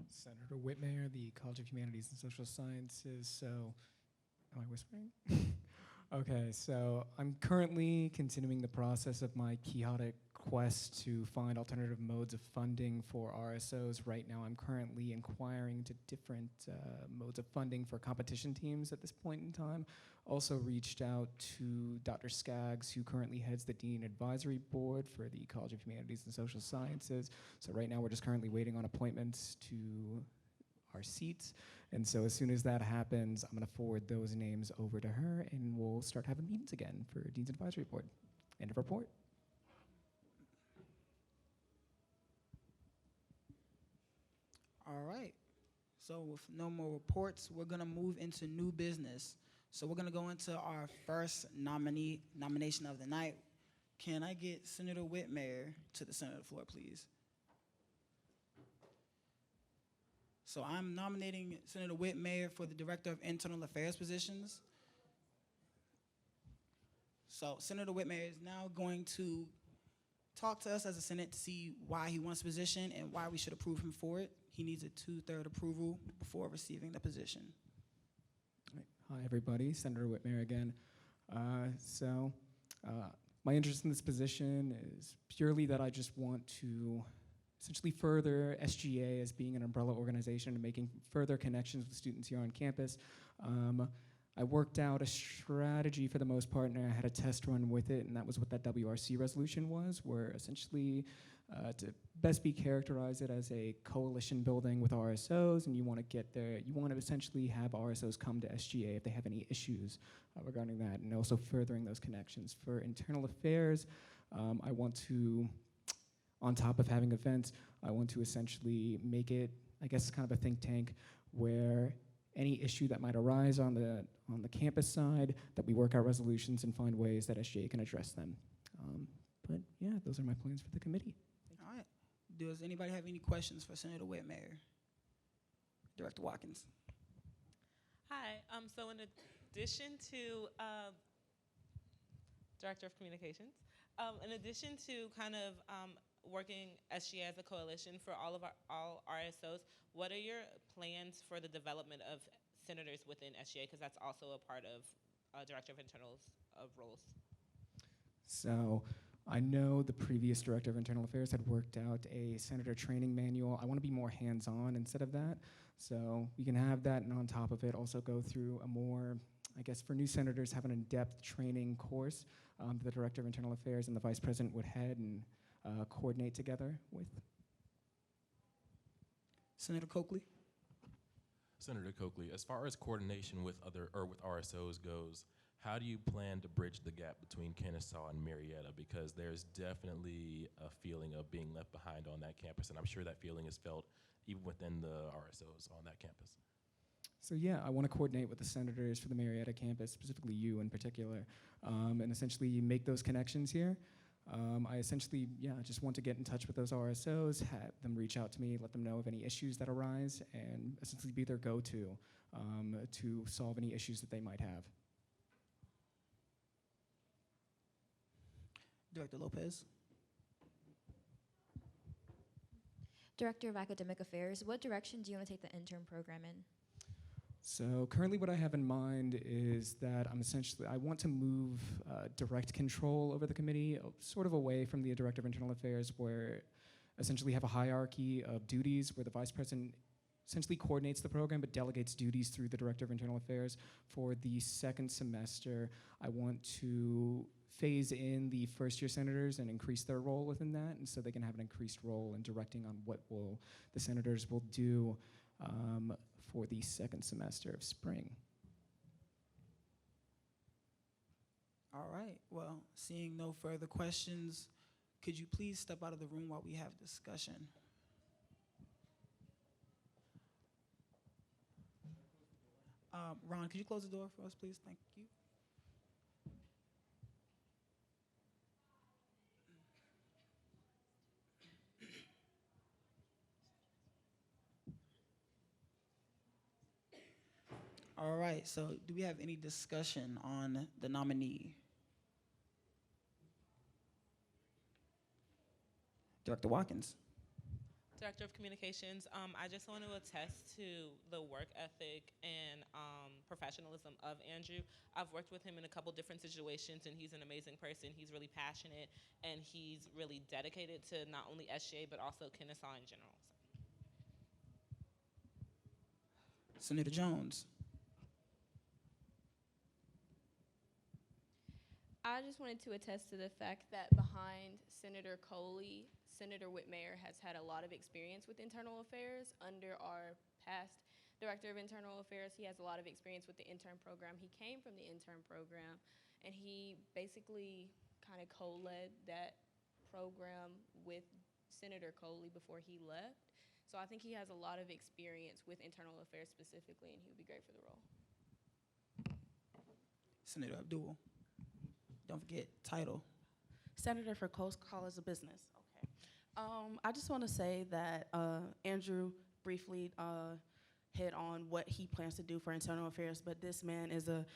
Senator Whitmire, the College of Humanities and Social Sciences. So, am I whispering? Okay, so I'm currently continuing the process of my quixotic quest to find alternative modes of funding for RSOs. Right now, I'm currently inquiring to different modes of funding for competition teams at this point in time. Also reached out to Dr. Skaggs, who currently heads the Dean Advisory Board for the College of Humanities and Social Sciences. So right now, we're just currently waiting on appointments to our seats. And so as soon as that happens, I'm gonna forward those names over to her and we'll start having meetings again for Dean's Advisory Board. End of report. All right. So with no more reports, we're gonna move into new business. So we're gonna go into our first nomination of the night. Can I get Senator Whitmire to the center of the floor, please? So I'm nominating Senator Whitmire for the Director of Internal Affairs positions. So Senator Whitmire is now going to talk to us as a Senate to see why he wants the position and why we should approve him for it. He needs a 2/3 approval before receiving the position. Hi, everybody. Senator Whitmire again. My interest in this position is purely that I just want to essentially further SGA as being an umbrella organization and making further connections with students here on campus. I worked out a strategy for the most part, and I had a test run with it, and that was what that WRC resolution was, where essentially, to best be characterized it as a coalition building with RSOs, and you want to get there, you want to essentially have RSOs come to SGA if they have any issues regarding that, and also furthering those connections. For internal affairs, I want to, on top of having events, I want to essentially make it, I guess, kind of a think tank where any issue that might arise on the campus side, that we work out resolutions and find ways that SGA can address them. But yeah, those are my plans for the committee. All right. Does anybody have any questions for Senator Whitmire? Director Watkins. Hi. So in addition to Director of Communications, in addition to kind of working SGA as a coalition for all RSOs, what are your plans for the development of senators within SGA? Because that's also a part of Director of Internal's roles. So I know the previous Director of Internal Affairs had worked out a senator training manual. I want to be more hands-on instead of that. So we can have that, and on top of it, also go through a more, I guess for new senators, have an in-depth training course that the Director of Internal Affairs and the Vice President would head and coordinate together with. Senator Coakley. Senator Coakley, as far as coordination with with RSOs goes, how do you plan to bridge the gap between Kennesaw and Marietta? Because there's definitely a feeling of being left behind on that campus, and I'm sure that feeling is felt even within the RSOs on that campus. So yeah, I want to coordinate with the senators for the Marietta campus, specifically you in particular, and essentially make those connections here. I essentially, just want to get in touch with those RSOs, have them reach out to me, let them know of any issues that arise, and essentially be their go-to to solve any issues that they might have. Director Lopez. Director of Academic Affairs, what direction do you want to take the intern program in? So currently what I have in mind is that I want to move direct control over the committee, sort of away from the Director of Internal Affairs, where essentially have a hierarchy of duties where the Vice President essentially coordinates the program but delegates duties through the Director of Internal Affairs. For the second semester, I want to phase in the first-year senators and increase their role within that, and so they can have an increased role in directing on what the senators will do for the second semester of spring. All right. Well, seeing no further questions, could you please step out of the room while we have discussion? Ron, could you close the door for us, please? Thank you. All right, so do we have any discussion on the nominee? Director Watkins. Director of Communications, I just want to attest to the work ethic and professionalism of Andrew. I've worked with him in a couple different situations, and he's an amazing person. He's really passionate, and he's really dedicated to not only SGA, but also Kennesaw in general. Senator Jones. I just wanted to attest to the fact that behind Senator Coley, Senator Whitmire has had a lot of experience with internal affairs. Under our past Director of Internal Affairs, he has a lot of experience with the intern program. He came from the intern program, and he basically kind of co-led that program with Senator Coley before he left. So I think he has a lot of experience with internal affairs specifically, and he would be great for the role. Senator Abdul. Don't forget title. Senator for Coast College of Business. Okay. I just want to say that Andrew briefly hit on what he plans to do for internal affairs, but this man is a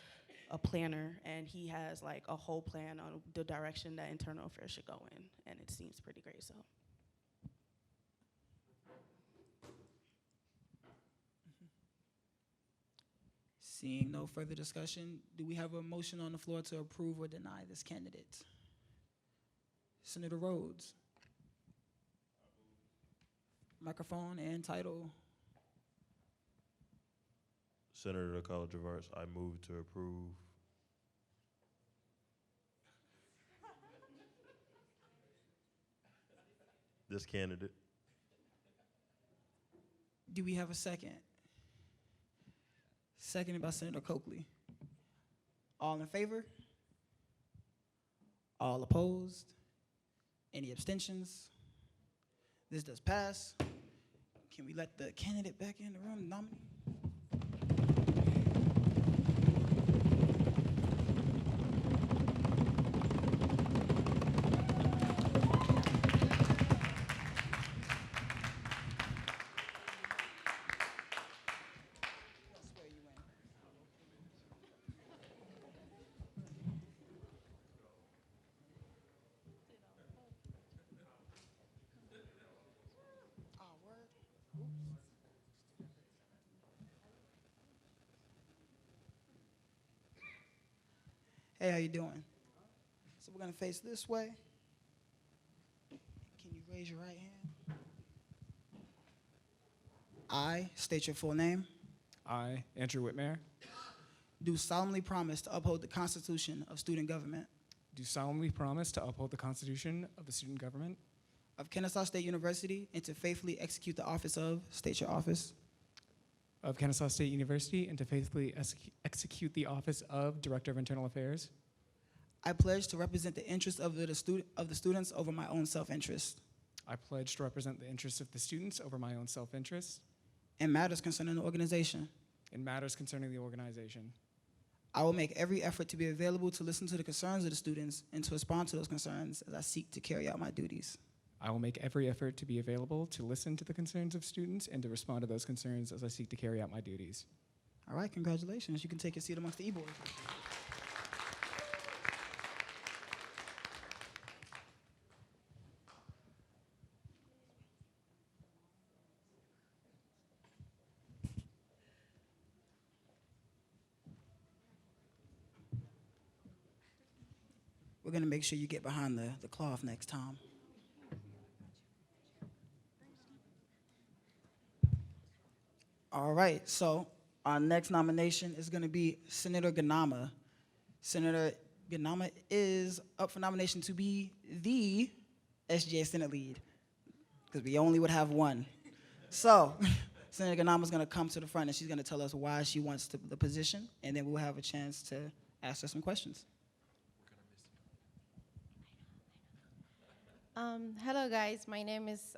planner, and he has like a whole plan on the direction that internal affairs should go in, and it seems pretty great. So. Seeing no further discussion, do we have a motion on the floor to approve or deny this candidate? Senator Rhodes. Microphone and title. Senator of the College of Arts, I move to approve. This candidate. Do we have a second? Seconded by Senator Coakley. All in favor? All opposed? Any abstentions? This does pass. Can we let the candidate back in the room, nominee? Hey, how you doing? So we're gonna face this way. Can you raise your right hand? I state your full name. I, Andrew Whitmere, Do solemnly promise to uphold the Constitution of student government do solemnly promise to uphold the Constitution of the student government of Kennesaw State University and to faithfully execute the office of, state your office, of Kennesaw State University and to faithfully execute the office of Director of Internal Affairs. I pledge to represent the interests of the students over my own self-interest I pledge to represent the interests of the students over my own self-interest and matters concerning the organization. in matters concerning the organization. I will make every effort to be available to listen to the concerns of the students and to respond to those concerns as I seek to carry out my duties. I will make every effort to be available to listen to the concerns of students and to respond to those concerns as I seek to carry out my duties. All right, congratulations. You can take your seat amongst the e-board. We're gonna make sure you get behind the cloth next time. All right, so our next nomination is gonna be Senator Ganama. Senator Ganama is up for nomination to be the SGA Senate lead, because we only would have one. So, Senator Ganama's gonna come to the front and she's gonna tell us why she wants the position, and then we'll have a chance to ask her some questions. Hello guys, my name is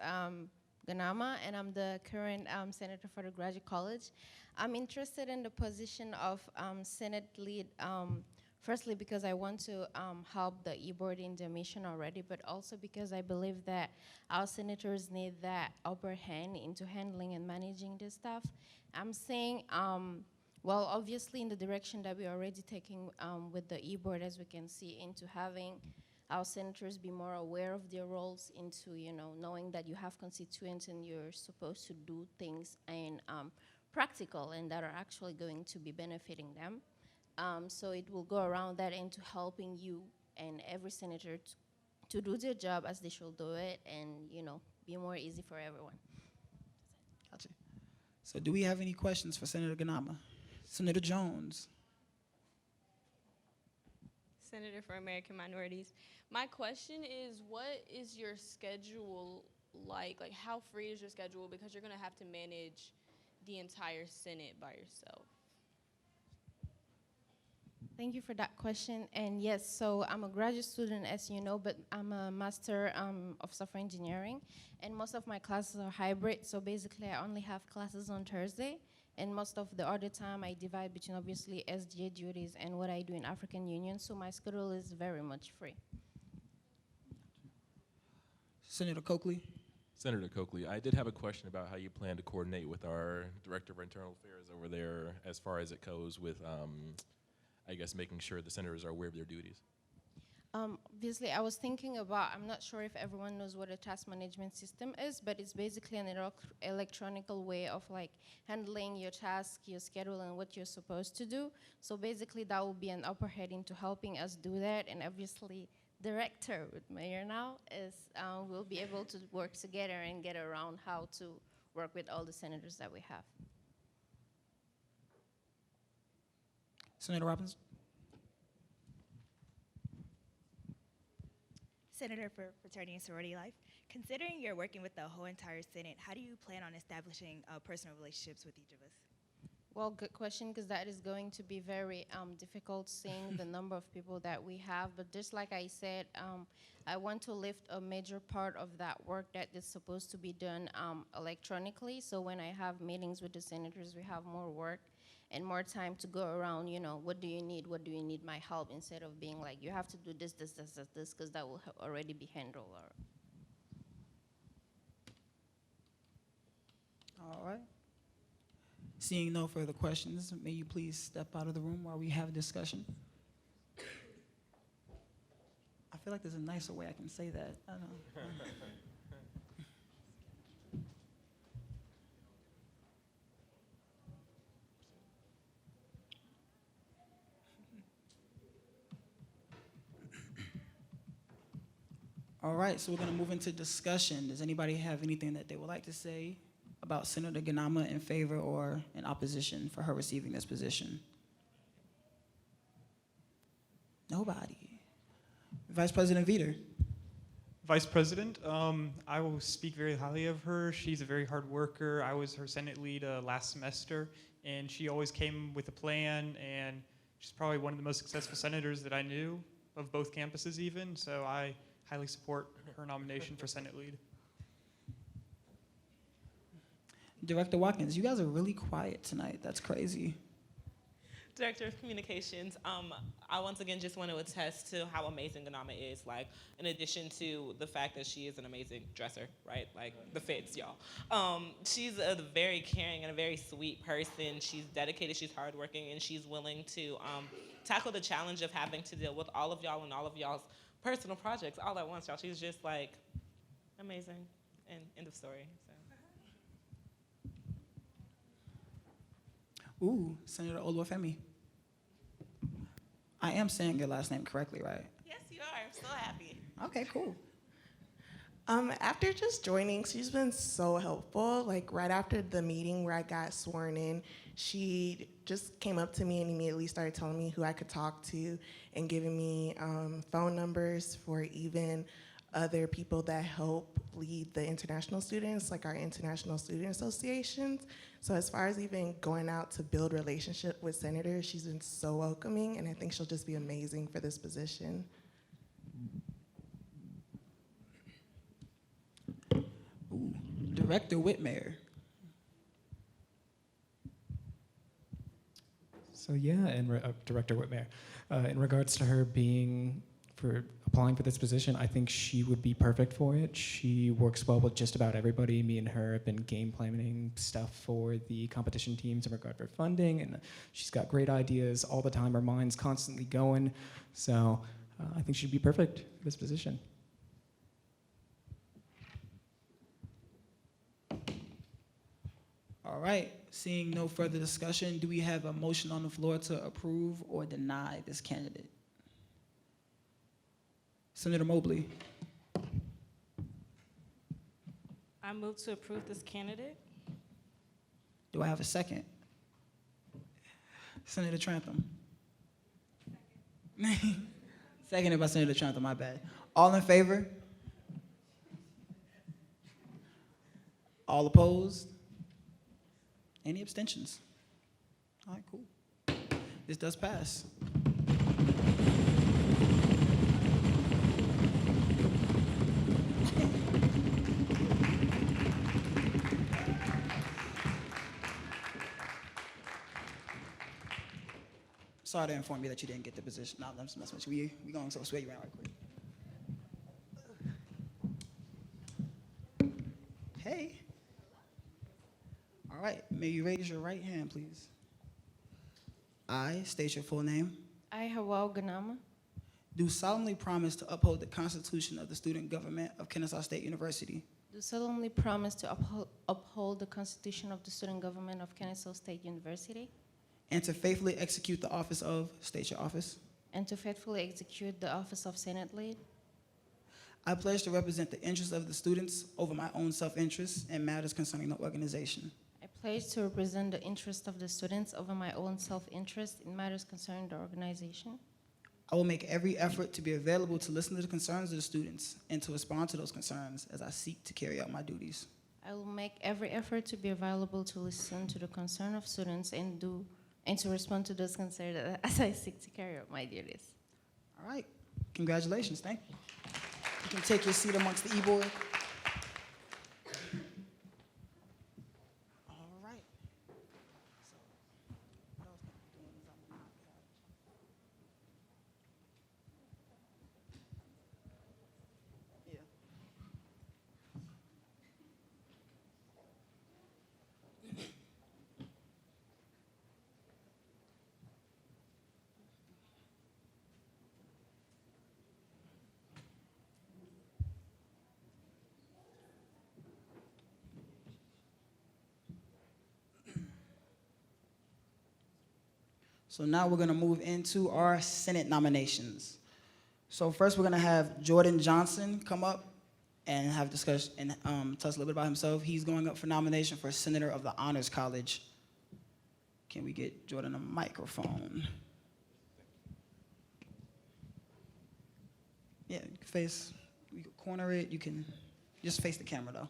Ganama and I'm the current senator for the Graduate College. I'm interested in the position of Senate lead, firstly because I want to help the e-board in their mission already, but also because I believe that our senators need that upper hand into handling and managing this stuff. I'm saying, well, obviously in the direction that we're already taking with the e-board, as we can see, into having our senators be more aware of their roles, into knowing that you have constituents and you're supposed to do things and practical and that are actually going to be benefiting them. So it will go around that into helping you and every senator to do their job as they should do it, and be more easy for everyone. Gotcha. So do we have any questions for Senator Ganama? Senator Jones. Senator for American Minorities. My question is, what is your schedule like? Like, how free is your schedule? Because you're going to have to manage the entire Senate by yourself. Thank you for that question. And yes, so I'm a graduate student, as you know, but I'm a master of software engineering, and most of my classes are hybrid. So basically, I only have classes on Thursday, and most of the other time I divide between obviously SGA duties and what I do in African Union. So my schedule is very much free. Senator Coakley. Senator Coakley, I did have a question about how you plan to coordinate with our Director of Internal Affairs over there as far as it goes with, I guess, making sure the senators are aware of their duties. Obviously, I was thinking about, I'm not sure if everyone knows what a task management system is, but it's basically an electronical way of like handling your task, your schedule, and what you're supposed to do. So basically, that will be an upper head into helping us do that. And obviously, Director with Mayor now is we'll be able to work together and get around how to work with all the senators that we have. Senator Robbins? Senator for Fraternity and Sorority Life, considering you're working with the whole entire Senate, how do you plan on establishing personal relationships with each of us? Well, good question, because that is going to be very difficult seeing the number of people that we have. But just like I said, I want to lift a major part of that work that is supposed to be done electronically. So when I have meetings with the senators, we have more work and more time to go around, you know, what do you need? What do you need my help? Instead of being like, you have to do this, because that will already be handled. All right. Seeing no further questions, may you please step out of the room while we have a discussion? I feel like there's a nicer way I can say that. I don't know. All right, so we're going to move into discussion. Does anybody have anything that they would like to say about Senator Ganama in favor or in opposition for her receiving this position? Nobody. Vice President Veeder. Vice President, I will speak very highly of her. She's a very hard worker. I was her Senate lead last semester, and she always came with a plan, and she's probably one of the most successful senators that I knew, of both campuses even, so I highly support her nomination for Senate lead. Director Watkins, you guys are really quiet tonight. That's crazy. Director of Communications, I once again just want to attest to how amazing Ganama is. Like, in addition to the fact that she is an amazing dresser, right? Like, the fits, y'all. She's a very caring and a very sweet person. She's dedicated, she's hardworking, and she's willing to tackle the challenge of having to deal with all of y'all and all of y'all's personal projects all at once, y'all. She's just, like, amazing, and end of story. So. Ooh, Senator Oluwafemi. I am saying your last name correctly, right? Yes, you are. I'm so happy. Okay, cool. After just joining, she's been so helpful. Like right after the meeting where I got sworn in, she just came up to me and immediately started telling me who I could talk to and giving me phone numbers for even other people that help lead the international students, like our international student associations. So as far as even going out to build relationship with senators, she's been so welcoming, and I think she'll just be amazing for this position. Ooh, Director Whitmire. So yeah, Director Whitmire, in regards to her applying for this position, I think she would be perfect for it. She works well with just about everybody. Me and her have been game planning stuff for the competition teams in regard for funding, and she's got great ideas all the time. Her mind's constantly going, so I think she'd be perfect for this position. All right, seeing no further discussion, do we have a motion on the floor to approve or deny this candidate? Senator Mobley. I move to approve this candidate. Do I have a second? Senator Trantham. Seconded by Senator Trantham, my bad. All in favor? All opposed? Any abstentions? All right, cool. This does pass. Sorry to inform you that you didn't get the position. No, I'm just messing with you. We going to swear you around right quick. Hey. All right, may you raise your right hand, please. I state your full name. I, Hawa Ganama, Do solemnly promise to uphold the Constitution of the student government of Kennesaw State University do solemnly promise to uphold the Constitution of the student government of Kennesaw State University and to faithfully execute the office of, state your office. and to faithfully execute the office of Senate Lead. I pledge to represent the interests of the students over my own self-interest and matters concerning the organization. I pledge to represent the interests of the students over my own self-interest in matters concerning the organization. I will make every effort to be available to listen to the concerns of the students and to respond to those concerns as I seek to carry out my duties. I will make every effort to be available to listen to the concern of students and to respond to those concerns as I seek to carry out my duties. All right, congratulations, thank you. You can take your seat amongst the e-board. All right. So now we're going to move into our Senate nominations. So first we're going to have Jordan Johnson come up and have discussion and tell us a little bit about himself. He's going up for nomination for Senator of the Honors College. Can we get Jordan a microphone? Yeah, you can face, you can corner it, you can just face the camera though.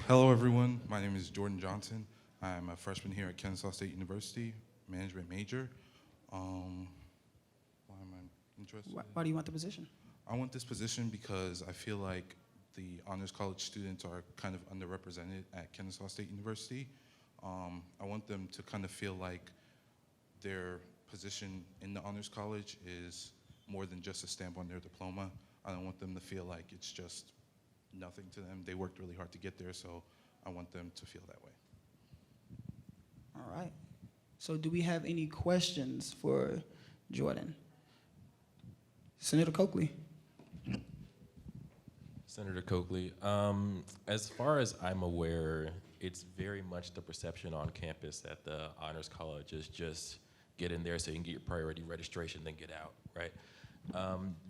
Hello everyone, my name is Jordan Johnson. I'm a freshman here at Kennesaw State University, management major. Why am I interested? Why do you want the position? I want this position because I feel like the Honors College students are kind of underrepresented at Kennesaw State University. I want them to kind of feel like their position in the Honors College is more than just a stamp on their diploma. I don't want them to feel like it's just nothing to them. They worked really hard to get there, so I want them to feel that way. All right. So do we have any questions for Jordan? Senator Coakley. Senator Coakley, as far as I'm aware, it's very much the perception on campus that the Honors College is just get in there so you can get your priority registration, then get out, right?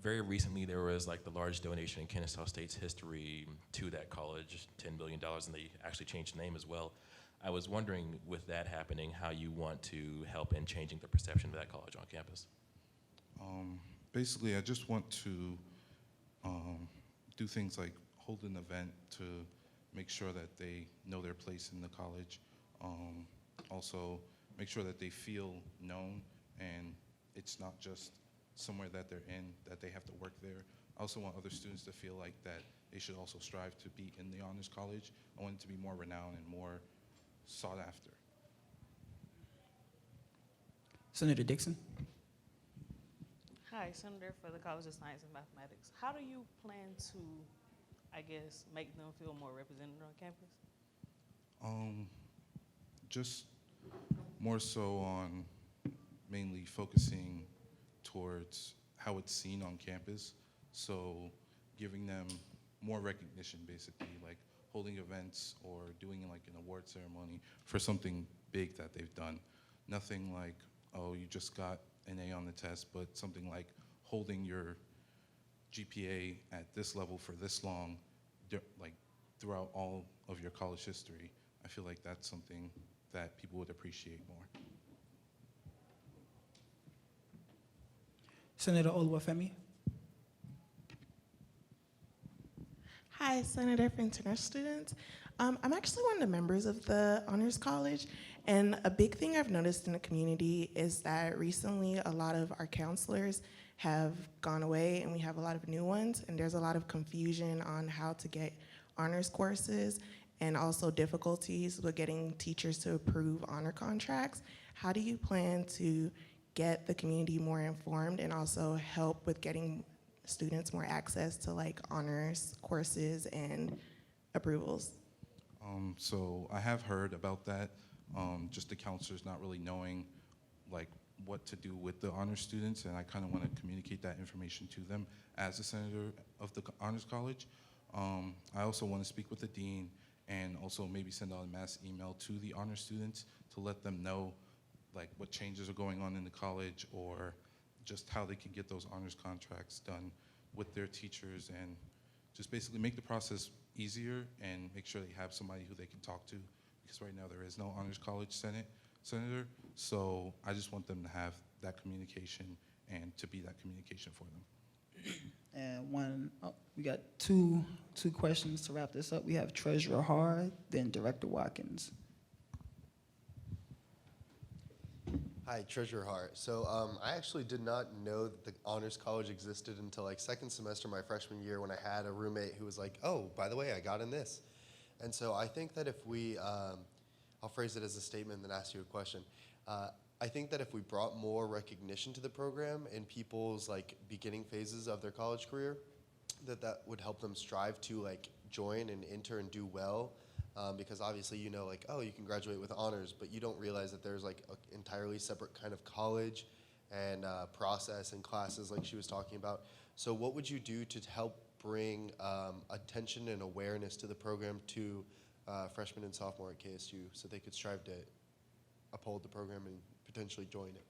Very recently, there was like the largest donation in Kennesaw State's history to that college, $10 million, and they actually changed the name as well. I was wondering, with that happening, how you want to help in changing the perception of that college on campus. Basically, I just want to do things like hold an event to make sure that they know their place in the college. Also, make sure that they feel known and it's not just somewhere that they're in, that they have to work there. I also want other students to feel like that they should also strive to be in the Honors College. I want it to be more renowned and more sought after. Senator Dixon. Hi, Senator for the College of Science and Mathematics. How do you plan to, I guess, make them feel more represented on campus? Just more so on mainly focusing towards how it's seen on campus. So giving them more recognition, basically, like holding events or doing like an award ceremony for something big that they've done. Nothing like, oh, you just got an A on the test, but something like holding your GPA at this level for this long, like throughout all of your college history. I feel like that's something that people would appreciate more. Senator Oluwafemi. Hi, Senator for international students. I'm actually one of the members of the Honors College, and a big thing I've noticed in the community is that recently a lot of our counselors have gone away and we have a lot of new ones, and there's a lot of confusion on how to get honors courses and also difficulties with getting teachers to approve honor contracts. How do you plan to get the community more informed and also help with getting students more access to like honors courses and approvals? So I have heard about that, just the counselors not really knowing like what to do with the honors students, and I kind of want to communicate that information to them as a senator of the Honors College. I also want to speak with the dean and also maybe send out a mass email to the honors students to let them know like what changes are going on in the college or just how they can get those honors contracts done with their teachers, and just basically make the process easier and make sure they have somebody who they can talk to because right now there is no honors college senator. So I just want them to have that communication and to be that communication for them. And we got two questions to wrap this up. We have Treasurer Hard, then Director Watkins. Hi, Treasurer Hart. So I actually did not know that the Honors College existed until like second semester my freshman year when I had a roommate who was like, oh, by the way, I got in this. And so I think that if we, I'll phrase it as a statement and then ask you a question. I think that if we brought more recognition to the program in people's like beginning phases of their college career, that would help them strive to like join and enter and do well. Because obviously, you know, like, oh, you can graduate with honors, but you don't realize that there's like an entirely separate kind of college and process and classes like she was talking about. So what would you do to help bring attention and awareness to the program to freshmen and sophomore at KSU so they could strive to uphold the program and potentially join it?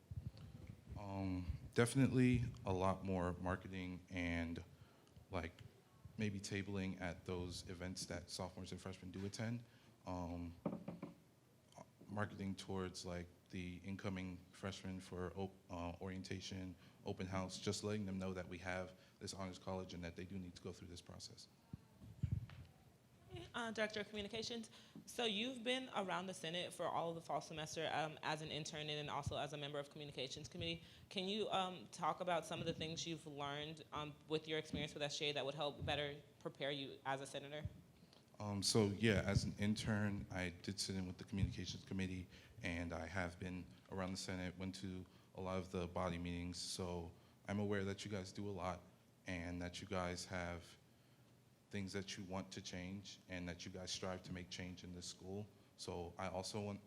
Definitely a lot more marketing and like maybe tabling at those events that sophomores and freshmen do attend. Marketing towards like the incoming freshmen for orientation, open house, just letting them know that we have this honors college and that they do need to go through this process. Director of Communications. So you've been around the Senate for all of the fall semester as an intern and also as a member of Communications Committee. Can you talk about some of the things you've learned with your experience with SGA that would help better prepare you as a senator? So yeah, as an intern, I did sit in with the Communications Committee, and I have been around the Senate, went to a lot of the body meetings, so I'm aware that you guys do a lot and that you guys have things that you want to change and that you guys strive to make change in this school. So I also want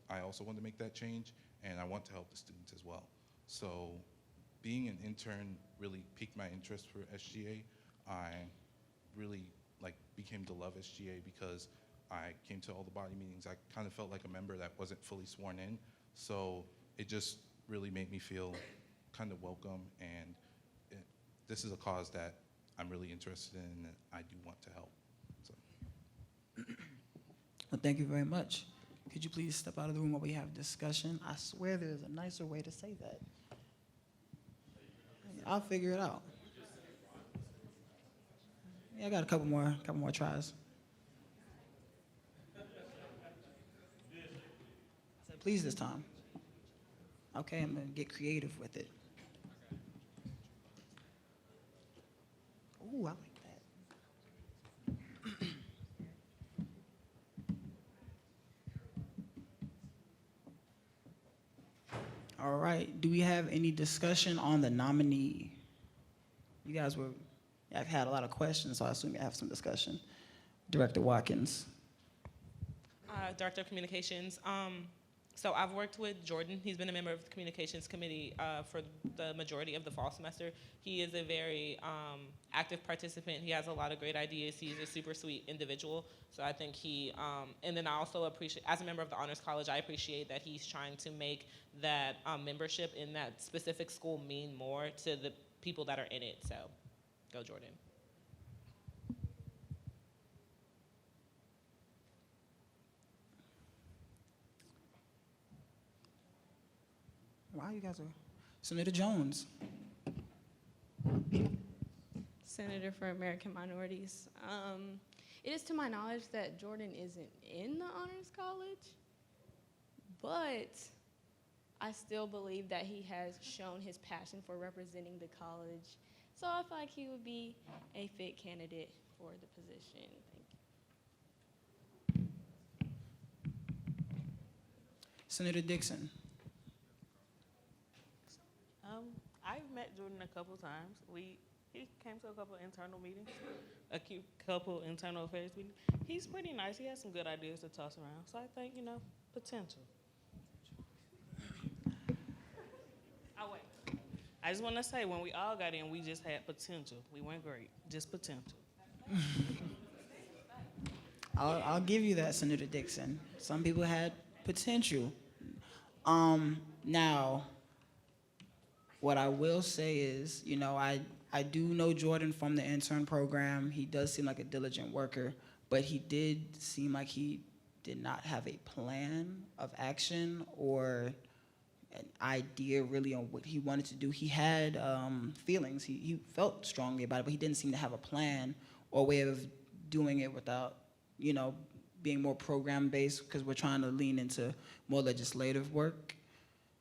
to make that change, and I want to help the students as well. So being an intern really piqued my interest for SGA. I really became to love SGA because I came to all the body meetings. I kind of felt like a member that wasn't fully sworn in. So it just really made me feel kind of welcome, and this is a cause that I'm really interested in and I do want to help. So. Well, thank you very much. Could you please step out of the room while we have discussion? I swear there's a nicer way to say that. I'll figure it out. Yeah, I got a couple more tries. I said, please this time. Okay, I'm gonna get creative with it. Ooh, I like that. All right, do we have any discussion on the nominee? You guys I've had a lot of questions, so I assume you have some discussion. Director Watkins. Director of Communications. So I've worked with Jordan. He's been a member of the Communications Committee for the majority of the fall semester. He is a very active participant. He has a lot of great ideas. He's a super sweet individual. So I think and then I also appreciate, as a member of the Honors College, I appreciate that he's trying to make that membership in that specific school mean more to the people that are in it. So go Jordan. Wow, you guys are. Senator Jones. Senator for American Minorities. It is to my knowledge that Jordan isn't in the Honors College, but I still believe that he has shown his passion for representing the college. So I feel like he would be a fit candidate for the position. Thank you. Senator Dixon. I've met Jordan a couple times. He came to a couple internal meetings, couple internal affairs meetings. He's pretty nice. He has some good ideas to toss around. So I think, potential. I just want to say, when we all got in, we just had potential. We weren't great, just potential. I'll give you that, Senator Dixon. Some people had potential. Now, what I will say is, I do know Jordan from the intern program. He does seem like a diligent worker, but he did seem like he did not have a plan of action or an idea really on what he wanted to do. He had feelings. He felt strongly about it, but he didn't seem to have a plan or way of doing it without, you know, being more program-based, because we're trying to lean into more legislative work.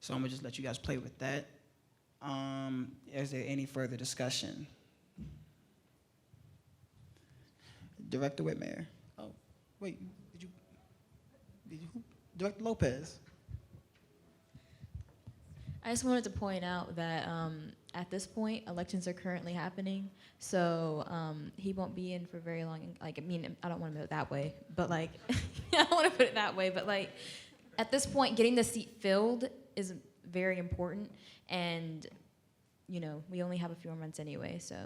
So I'm gonna just let you guys play with that. Is there any further discussion? Director Whitmire. Oh, wait, did you, Director Lopez. I just wanted to point out that at this point, elections are currently happening, so he won't be in for very long. Like, I mean, I don't want to put it that way, but like, I don't want to put it that way, but like, at this point, getting the seat filled is very important, and you know, we only have a few more months anyway, so.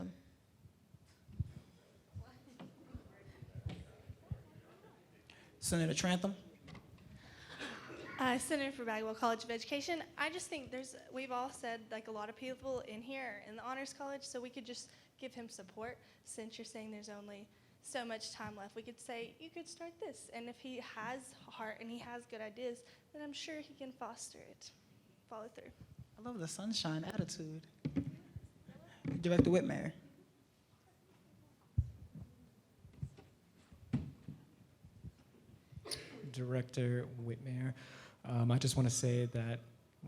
Senator Trantham. Senator for Bagwell College of Education. I just think we've all said like a lot of people in here in the Honors College, so we could just give him support since you're saying there's only so much time left. We could say, you could start this, and if he has heart and he has good ideas, then I'm sure he can foster it, follow through. I love the sunshine attitude. Director Whitmire. Director Whitmire. I just want to say that,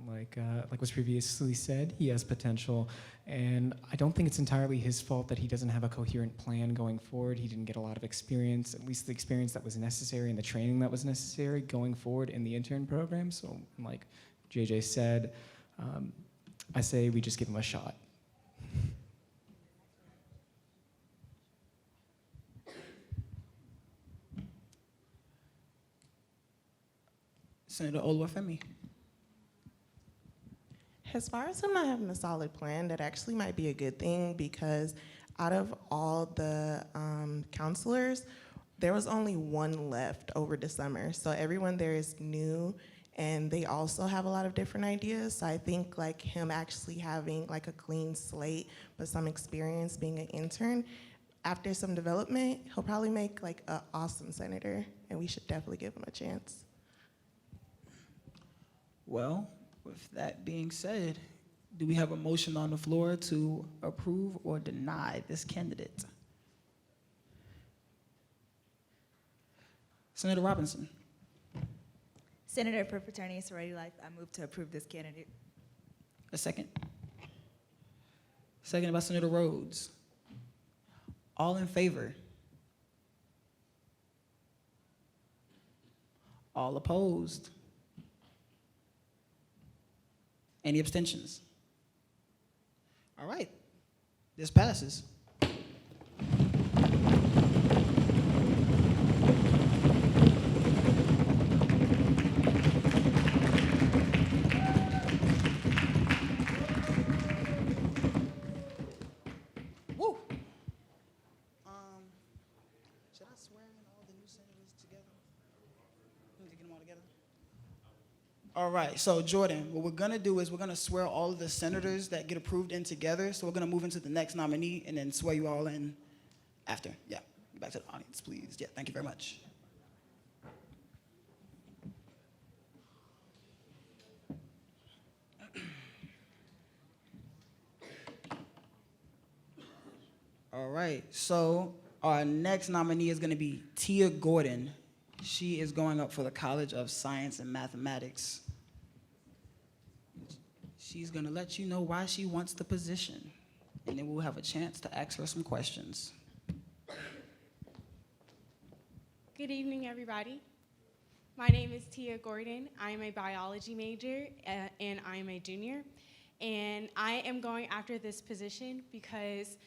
like was previously said, he has potential, and I don't think it's entirely his fault that he doesn't have a coherent plan going forward. He didn't get a lot of experience, at least the experience that was necessary and the training that was necessary going forward in the intern program. So, like JJ said, I say we just give him a shot. Senator Oluwafemi. As far as him not having a solid plan, that actually might be a good thing, because out of all the counselors, there was only one left over the summer. So everyone there is new, and they also have a lot of different ideas. So I think like him actually having like a clean slate, but some experience being an intern, after some development, he'll probably make like an awesome senator, and we should definitely give him a chance. Well, with that being said, do we have a motion on the floor to approve or deny this candidate? Senator Robinson. Senator for Fraternity and Sorority Life, I move to approve this candidate. A second? Second by Senator Rhodes. All in favor? All opposed? Any abstentions? All right, this passes. Woo. Should I swear in all the new senators together? We need to get them all together. All right, so Jordan, what we're gonna do is we're gonna swear all of the senators that get approved in together. So we're gonna move into the next nominee and then swear you all in after. Yeah, back to the audience, please. Yeah, thank you very much. All right, so our next nominee is gonna be Tia Gordon. She is going up for the College of Science and Mathematics. She's gonna let you know why she wants the position, and then we'll have a chance to ask her some questions. Good evening, everybody. My name is Tia Gordon. I am a biology major, and I am a junior. And I am going after this position because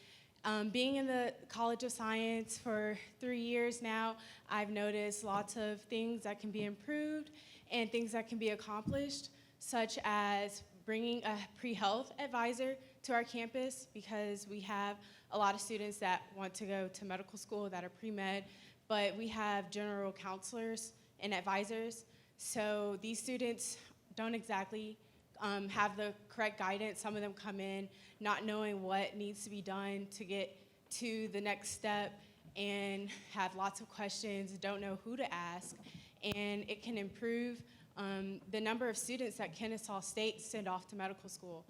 being in the College of Science for 3 years now, I've noticed lots of things that can be improved and things that can be accomplished, such as bringing a pre-health advisor to our campus, because we have a lot of students that want to go to medical school that are pre-med, but we have general counselors and advisors. So these students don't exactly have the correct guidance. Some of them come in not knowing what needs to be done to get to the next step and have lots of questions, don't know who to ask. and it can improve the number of students that Kennesaw State send off to medical school.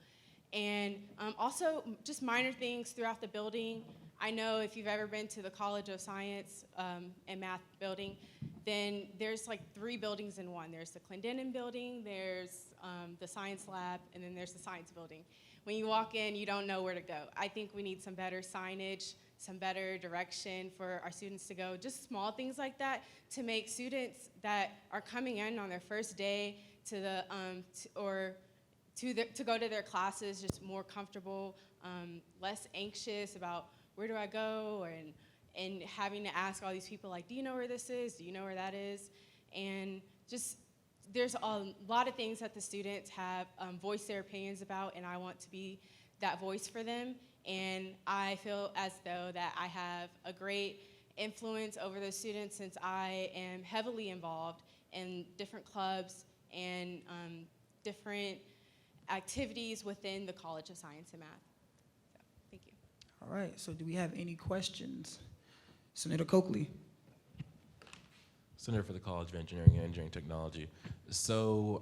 And also just minor things throughout the building. I know if you've ever been to the College of Science and Math building, then there's like 3 buildings in one. There's the Clendenin building, there's the science lab, and then there's the science building. When you walk in, you don't know where to go. I think we need some better signage, some better direction for our students to go, just small things like that to make students that are coming in on their first day to the, to go to their classes just more comfortable, less anxious about where do I go, and having to ask all these people like, do you know where this is? Do you know where that is? And just, there's a lot of things that the students have voiced their opinions about, and I want to be that voice for them. And I feel as though that I have a great influence over those students since I am heavily involved in different clubs and different activities within the College of Science and Math. So, thank you. All right, so do we have any questions? Senator Coakley. Senator for the College of Engineering and Engineering Technology. So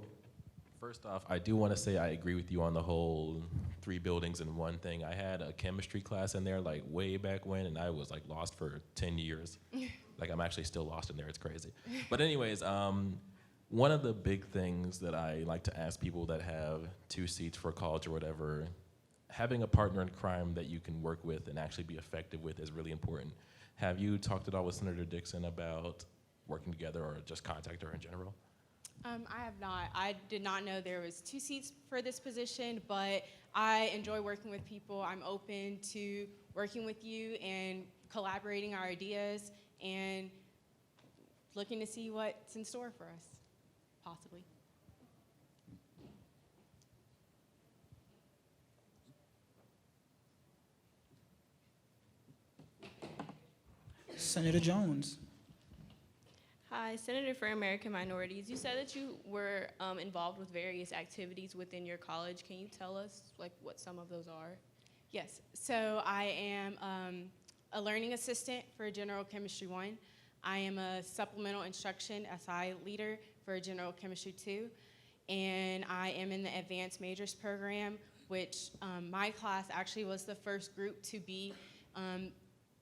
first off, I do want to say I agree with you on the whole 3 buildings in one thing. I had a chemistry class in there like way back when, and I was like lost for 10 years. Like I'm actually still lost in there, it's crazy. But anyways, one of the big things that I like to ask people that have 2 seats for college or whatever, having a partner in crime that you can work with and actually be effective with is really important. Have you talked at all with Senator Dixon about working together or just contact her in general? I have not. I did not know there was 2 seats for this position, but I enjoy working with people. I'm open to working with you and collaborating our ideas and looking to see what's in store for us, possibly. Senator Jones. Hi, Senator for American Minorities. You said that you were involved with various activities within your college. Can you tell us like what some of those are? Yes, so I am a learning assistant for General Chemistry 1. I am a supplemental instruction SI leader for General Chemistry 2. And I am in the Advanced Majors program, which my class actually was the first group to be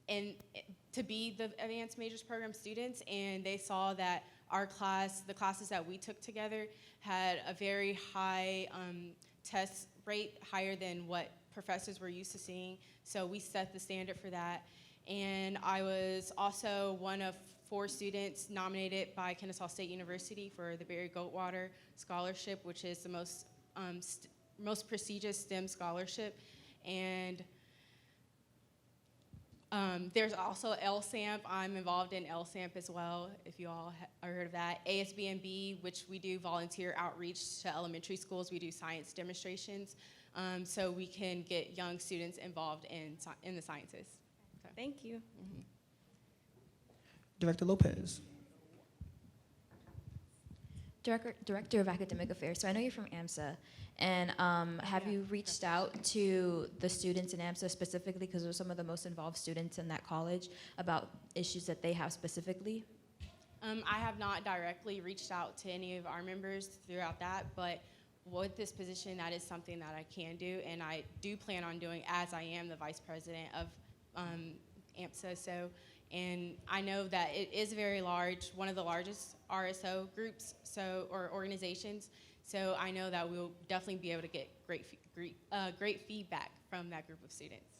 the Advanced Majors program students, and they saw that our class, the classes that we took together, had a very high test rate, higher than what professors were used to seeing. So we set the standard for that. And I was also one of 4 students nominated by Kennesaw State University for the Barry Goldwater Scholarship, which is the most prestigious STEM scholarship. And there's also LSAMP. I'm involved in LSAMP as well, if you all have heard of that. ASBNB, which we do volunteer outreach to elementary schools. We do science demonstrations, so we can get young students involved in the sciences. So. Thank you. Mm-hmm. Director Lopez. Director of Academic Affairs. So I know you're from AMSA, and have you reached out to the students in AMSA specifically, because they're some of the most involved students in that college, about issues that they have specifically? I have not directly reached out to any of our members throughout that, but with this position, that is something that I can do, and I do plan on doing as I am the vice president of AMSA. So, and I know that it is very large, one of the largest RSO groups, or organizations. So I know that we'll definitely be able to get great feedback from that group of students.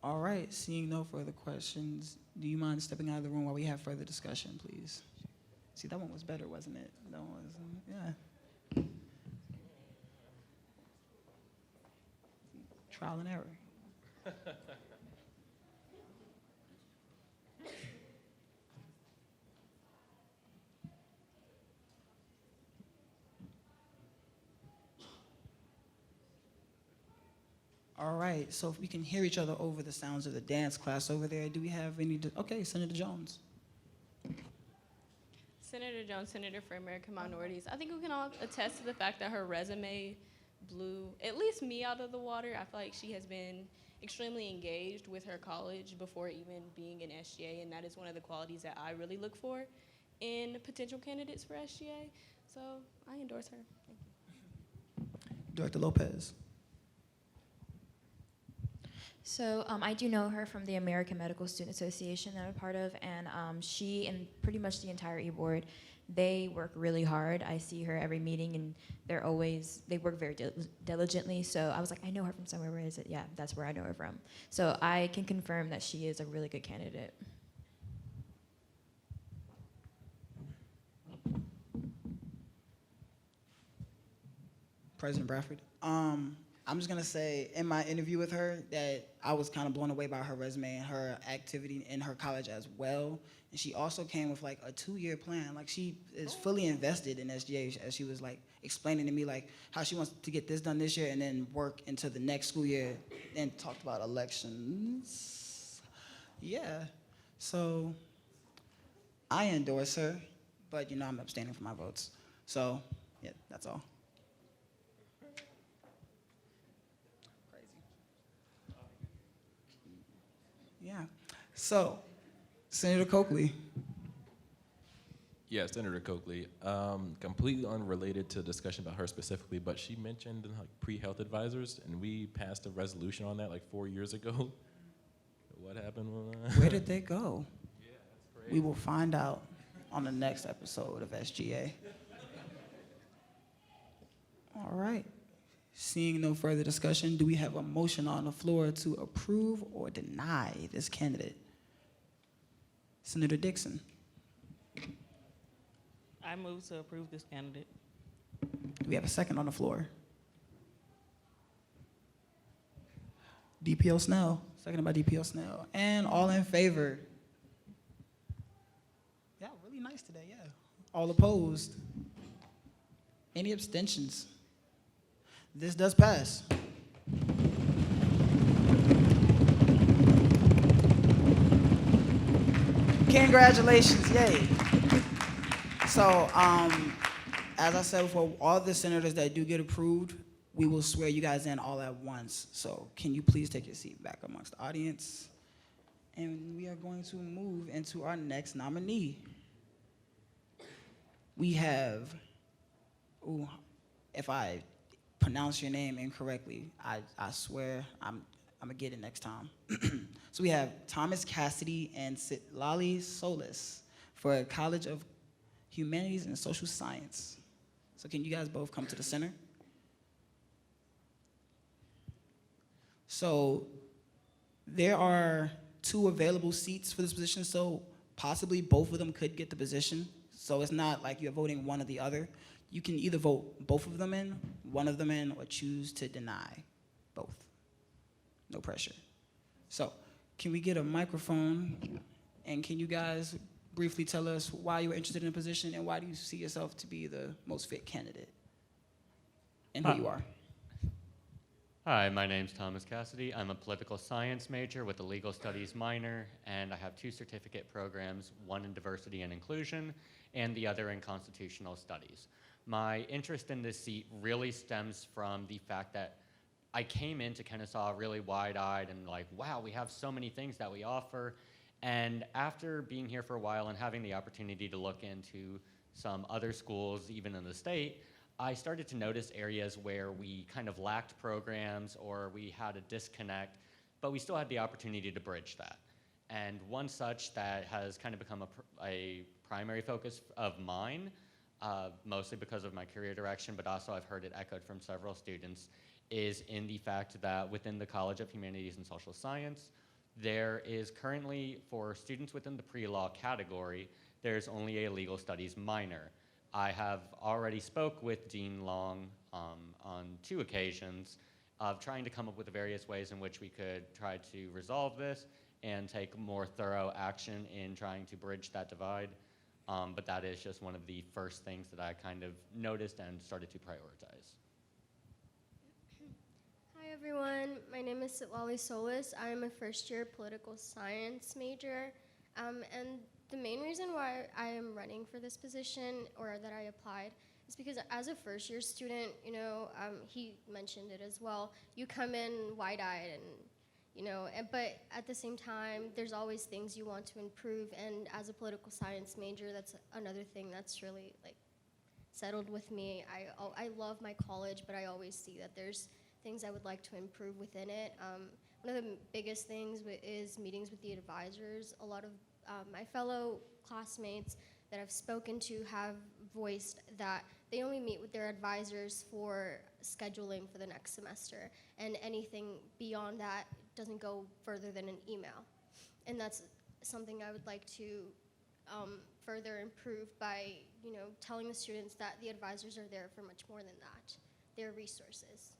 All right, seeing no further questions, do you mind stepping out of the room while we have further discussion, please? See, that one was better, wasn't it? That one was, yeah. Trial and error. All right, so if we can hear each other over the sounds of the dance class over there, do we have any, okay, Senator Jones. Senator Jones, Senator for American Minorities. I think we can all attest to the fact that her resume blew at least me out of the water. I feel like she has been extremely engaged with her college before even being in SGA, and that is one of the qualities that I really look for in potential candidates for SGA. So I endorse her. Thank you. Director Lopez. So I do know her from the American Medical Student Association that I'm a part of, and she and pretty much the entire e-board, they work really hard. I see her every meeting, and they work very diligently. So I was like, I know her from somewhere. Where is it? Yeah, that's where I know her from. So I can confirm that she is a really good candidate. President Bradford. I'm just gonna say in my interview with her that I was kind of blown away by her resume and her activity in her college as well. And she also came with like a 2-year plan. Like she is fully invested in SGA, as she was like explaining to me like how she wants to get this done this year and then work into the next school year, and talked about elections. Yeah, so I endorse her, but I'm abstaining from my votes. So yeah, that's all. Yeah. So, Senator Coakley. Yeah, Senator Coakley. Completely unrelated to discussion about her specifically, but she mentioned like pre-health advisors, and we passed a resolution on that like 4 years ago. What happened with that? Where did they go? Yeah, that's crazy. We will find out on the next episode of SGA. All right. Seeing no further discussion, do we have a motion on the floor to approve or deny this candidate? Senator Dixon. I move to approve this candidate. Do we have a second on the floor? DPO Snell, seconded by DPO Snell. And all in favor? Yeah, really nice today, yeah. All opposed? Any abstentions? This does pass. Congratulations, yay. So, as I said before, all the senators that do get approved, we will swear you guys in all at once. So can you please take your seat back amongst the audience? And we are going to move into our next nominee. We have, if I pronounce your name incorrectly, I swear I'm gonna get it next time. So we have Thomas Cassidy and Sitlali Solis for College of Humanities and Social Science. So can you guys both come to the center? So there are 2 available seats for this position, so possibly both of them could get the position. So it's not like you're voting one or the other. You can either vote both of them in, one of them in, or choose to deny both. No pressure. So can we get a microphone, and can you guys briefly tell us why you were interested in the position and why do you see yourself to be the most fit candidate, and who you are? Hi, my name's Thomas Cassidy. I'm a political science major with a legal studies minor, and I have 2 certificate programs, one in diversity and inclusion and the other in constitutional studies. My interest in this seat really stems from the fact that I came into Kennesaw really wide-eyed and like, wow, we have so many things that we offer. And after being here for a while and having the opportunity to look into some other schools, even in the state, I started to notice areas where we kind of lacked programs or we had a disconnect, but we still had the opportunity to bridge that. And one such that has kind of become a primary focus of mine, mostly because of my career direction, but also I've heard it echoed from several students, is in the fact that within the College of Humanities and Social Science, there is currently, for students within the pre-law category, there's only a legal studies minor. I have already spoke with Dean Long on 2 occasions of trying to come up with the various ways in which we could try to resolve this and take more thorough action in trying to bridge that divide. But that is just one of the first things that I kind of noticed and started to prioritize. Hi everyone, my name is Sitlali Solis. I am a first-year political science major, and the main reason why I am running for this position, or that I applied, is because as a first-year student, he mentioned it as well, you come in wide-eyed and, But at the same time, there's always things you want to improve, and as a political science major, that's another thing that's really like settled with me. I love my college, but I always see that there's things I would like to improve within it. One of the biggest things is meetings with the advisors. A lot of my fellow classmates that I've spoken to have voiced that they only meet with their advisors for scheduling for the next semester, and anything beyond that doesn't go further than an email. And that's something I would like to further improve by, telling the students that the advisors are there for much more than that. They're resources.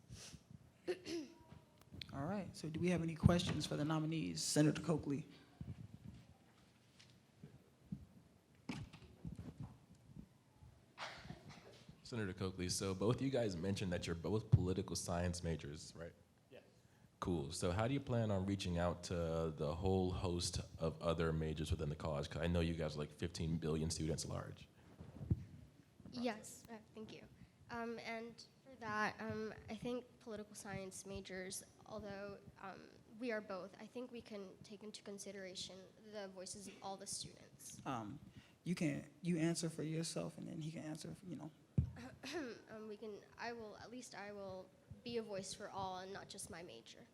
All right, so do we have any questions for the nominees? Senator Coakley. Senator Coakley, so both you guys mentioned that you're both political science majors, right? Yes. Cool. So how do you plan on reaching out to the whole host of other majors within the college? Because I know you guys are like 15 billion students large. Yes, thank you. And for that, I think political science majors, although we are both, I think we can take into consideration the voices of all the students. You answer for yourself, and then he can answer, I will be a voice for all and not just my major.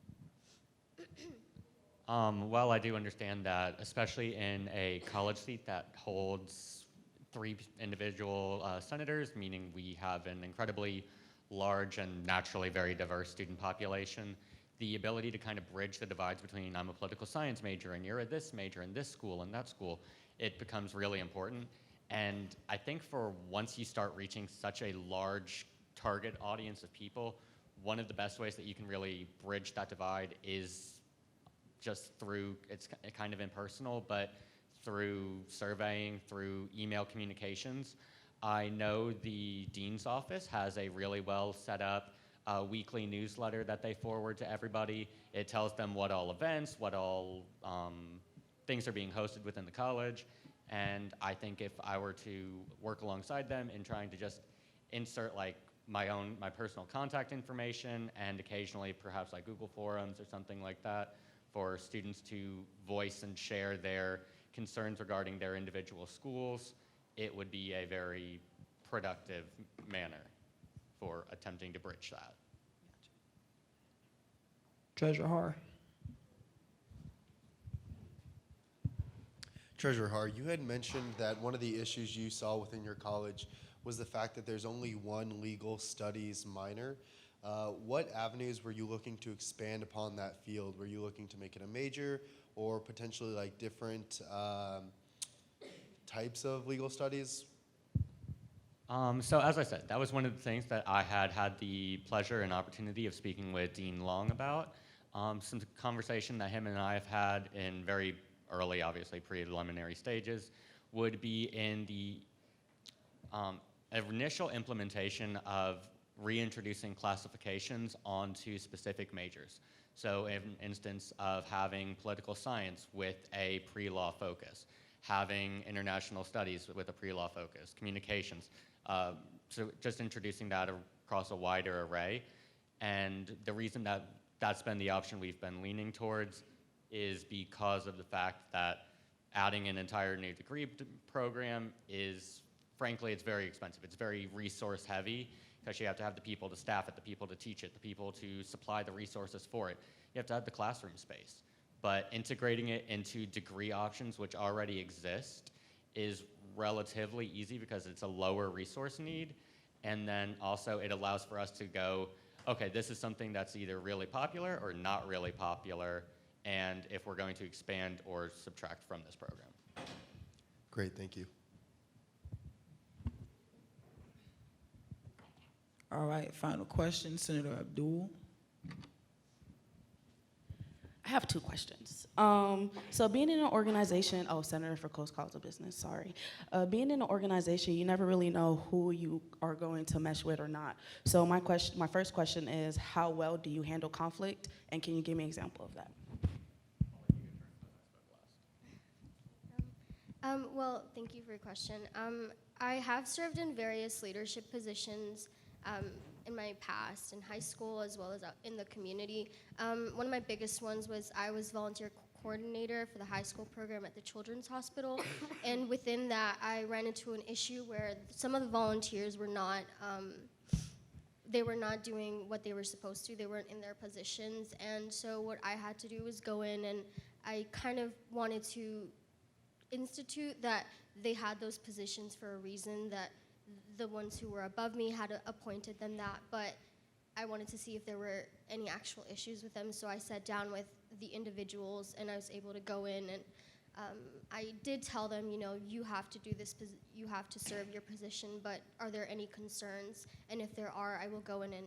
Well, I do understand that, especially in a college seat that holds 3 individual senators, meaning we have an incredibly large and naturally very diverse student population, the ability to kind of bridge the divides between I'm a political science major and you're at this major in this school and that school, it becomes really important. And I think for once you start reaching such a large target audience of people, one of the best ways that you can really bridge that divide is just through, it's kind of impersonal, but through surveying, through email communications. I know the dean's office has a really well set up weekly newsletter that they forward to everybody. It tells them what all events, what all things are being hosted within the college. And I think if I were to work alongside them in trying to just insert like my personal contact information and occasionally perhaps like Google Forums or something like that for students to voice and share their concerns regarding their individual schools, it would be a very productive manner for attempting to bridge that. Treasurer Har. Treasurer Har, you had mentioned that one of the issues you saw within your college was the fact that there's only one legal studies minor. What avenues were you looking to expand upon that field? Were you looking to make it a major or potentially like different types of legal studies? So as I said, that was one of the things that I had the pleasure and opportunity of speaking with Dean Long about. Some conversation that him and I have had in very early, obviously preliminary stages, would be in the initial implementation of reintroducing classifications onto specific majors. So in instance of having political science with a pre-law focus, having international studies with a pre-law focus, communications, so just introducing that across a wider array. And the reason that that's been the option we've been leaning towards is because of the fact that adding an entire new degree program is, frankly, it's very expensive. It's very resource heavy because you have to have the people to staff it, the people to teach it, the people to supply the resources for it. You have to have the classroom space. But integrating it into degree options, which already exist, is relatively easy because it's a lower resource need. And then also it allows for us to go, okay, this is something that's either really popular or not really popular, and if we're going to expand or subtract from this program. Great, thank you. All right, final question, Senator Abdul. I have 2 questions. So being in an organization, Senator for Coast College of Business, sorry. Being in an organization, you never really know who you are going to mesh with or not. So my first question is, how well do you handle conflict? And can you give me an example of that? Well, thank you for your question. I have served in various leadership positions in my past in high school as well as out in the community. One of my biggest ones was I was volunteer coordinator for the high school program at the Children's Hospital, and within that I ran into an issue where some of the volunteers were not they were not doing what they were supposed to. They weren't in their positions, and so what I had to do was go in, and I kind of wanted to institute that they had those positions for a reason, that the ones who were above me had appointed them that, but I wanted to see if there were any actual issues with them, so I sat down with the individuals and I was able to go in, and I did tell them, you know, you have to do this, you have to serve your position, but are there any concerns? And if there are, I will go in and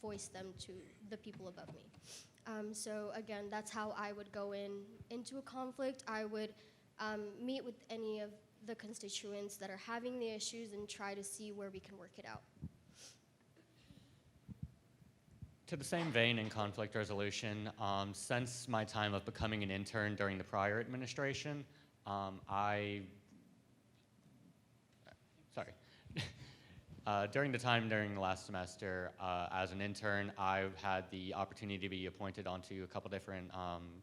voice them to the people above me. So again, that's how I would go into a conflict. I would meet with any of the constituents that are having the issues and try to see where we can work it out. To the same vein in conflict resolution, since my time of becoming an intern during the prior administration, during the last semester, as an intern, I've had the opportunity to be appointed onto a couple different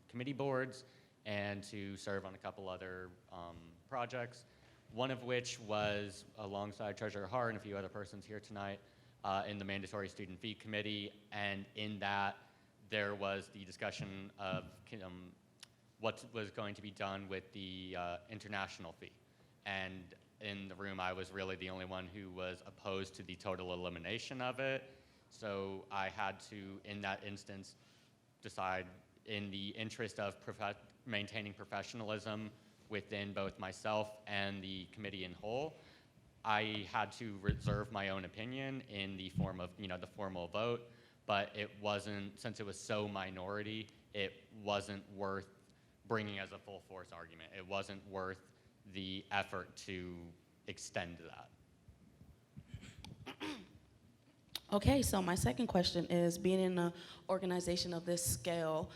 committee boards and to serve on a couple other projects, one of which was alongside Treasurer Hart and a few other persons here tonight, in the Mandatory Student Fee Committee, and in that there was the discussion of what was going to be done with the international fee. And in the room, I was really the only one who was opposed to the total elimination of it. So I had to, in that instance, decide in the interest of maintaining professionalism within both myself and the committee in whole, I had to reserve my own opinion in the form of, the formal vote, but it wasn't, since it was so minority, it wasn't worth bringing as a full force argument. It wasn't worth the effort to extend that. Okay, so my second question is, being in an organization of this scale,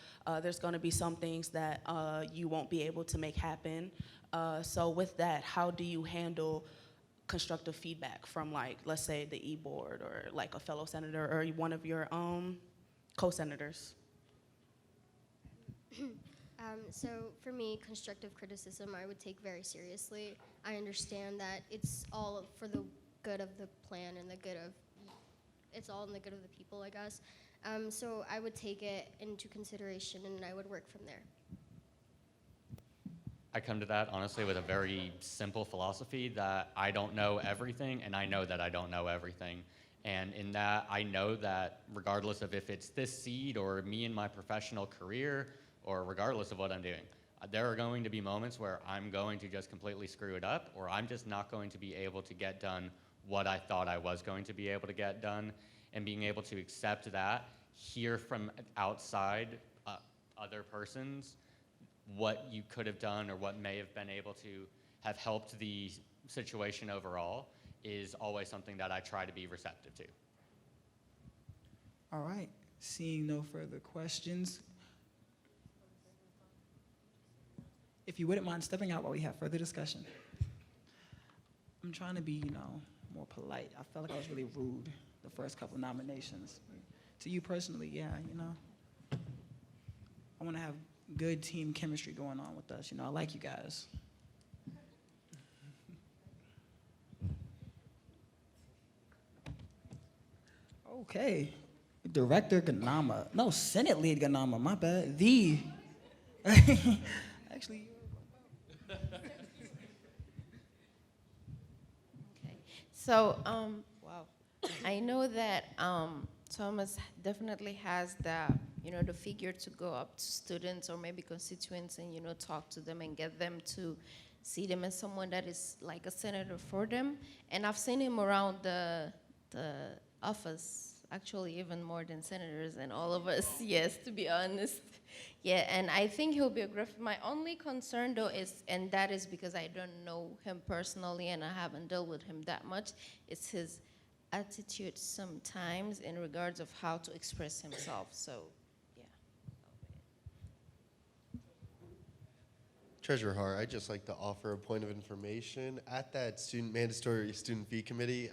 there's going to be some things that you won't be able to make happen. So with that, how do you handle constructive feedback from, like, let's say the e-board or like a fellow senator or one of your co-senators? So for me, constructive criticism I would take very seriously. I understand that it's all for the good of the plan and it's all in the good of the people, I guess. So I would take it into consideration and I would work from there. I come to that, honestly, with a very simple philosophy that I don't know everything, and I know that I don't know everything. And in that, I know that regardless of if it's this seed or me in my professional career, or regardless of what I'm doing, there are going to be moments where I'm going to just completely screw it up, or I'm just not going to be able to get done what I thought I was going to be able to get done. And being able to accept that, hear from outside other persons, what you could have done or what may have been able to have helped the situation overall, is always something that I try to be receptive to. All right, seeing no further questions, if you wouldn't mind stepping out while we have further discussion. I'm trying to be, more polite. I felt like I was really rude the first couple nominations. To you personally, yeah, I want to have good team chemistry going on with us. I like you guys. Okay. Director Ganama. No, Senate Lead Ganama, my bad. Actually, Okay. So, wow. I know that Thomas definitely has the figure to go up to students or maybe constituents and, talk to them and get them to see them as someone that is like a senator for them. And I've seen him around the office, actually even more than senators and all of us, yes, to be honest. Yeah, and I think he'll be a great. My only concern though is, and that is because I don't know him personally and I haven't dealt with him that much, is his attitude sometimes in regards of how to express himself. So, yeah. Treasurer Hart, I'd just like to offer a point of information. At that mandatory student fee committee,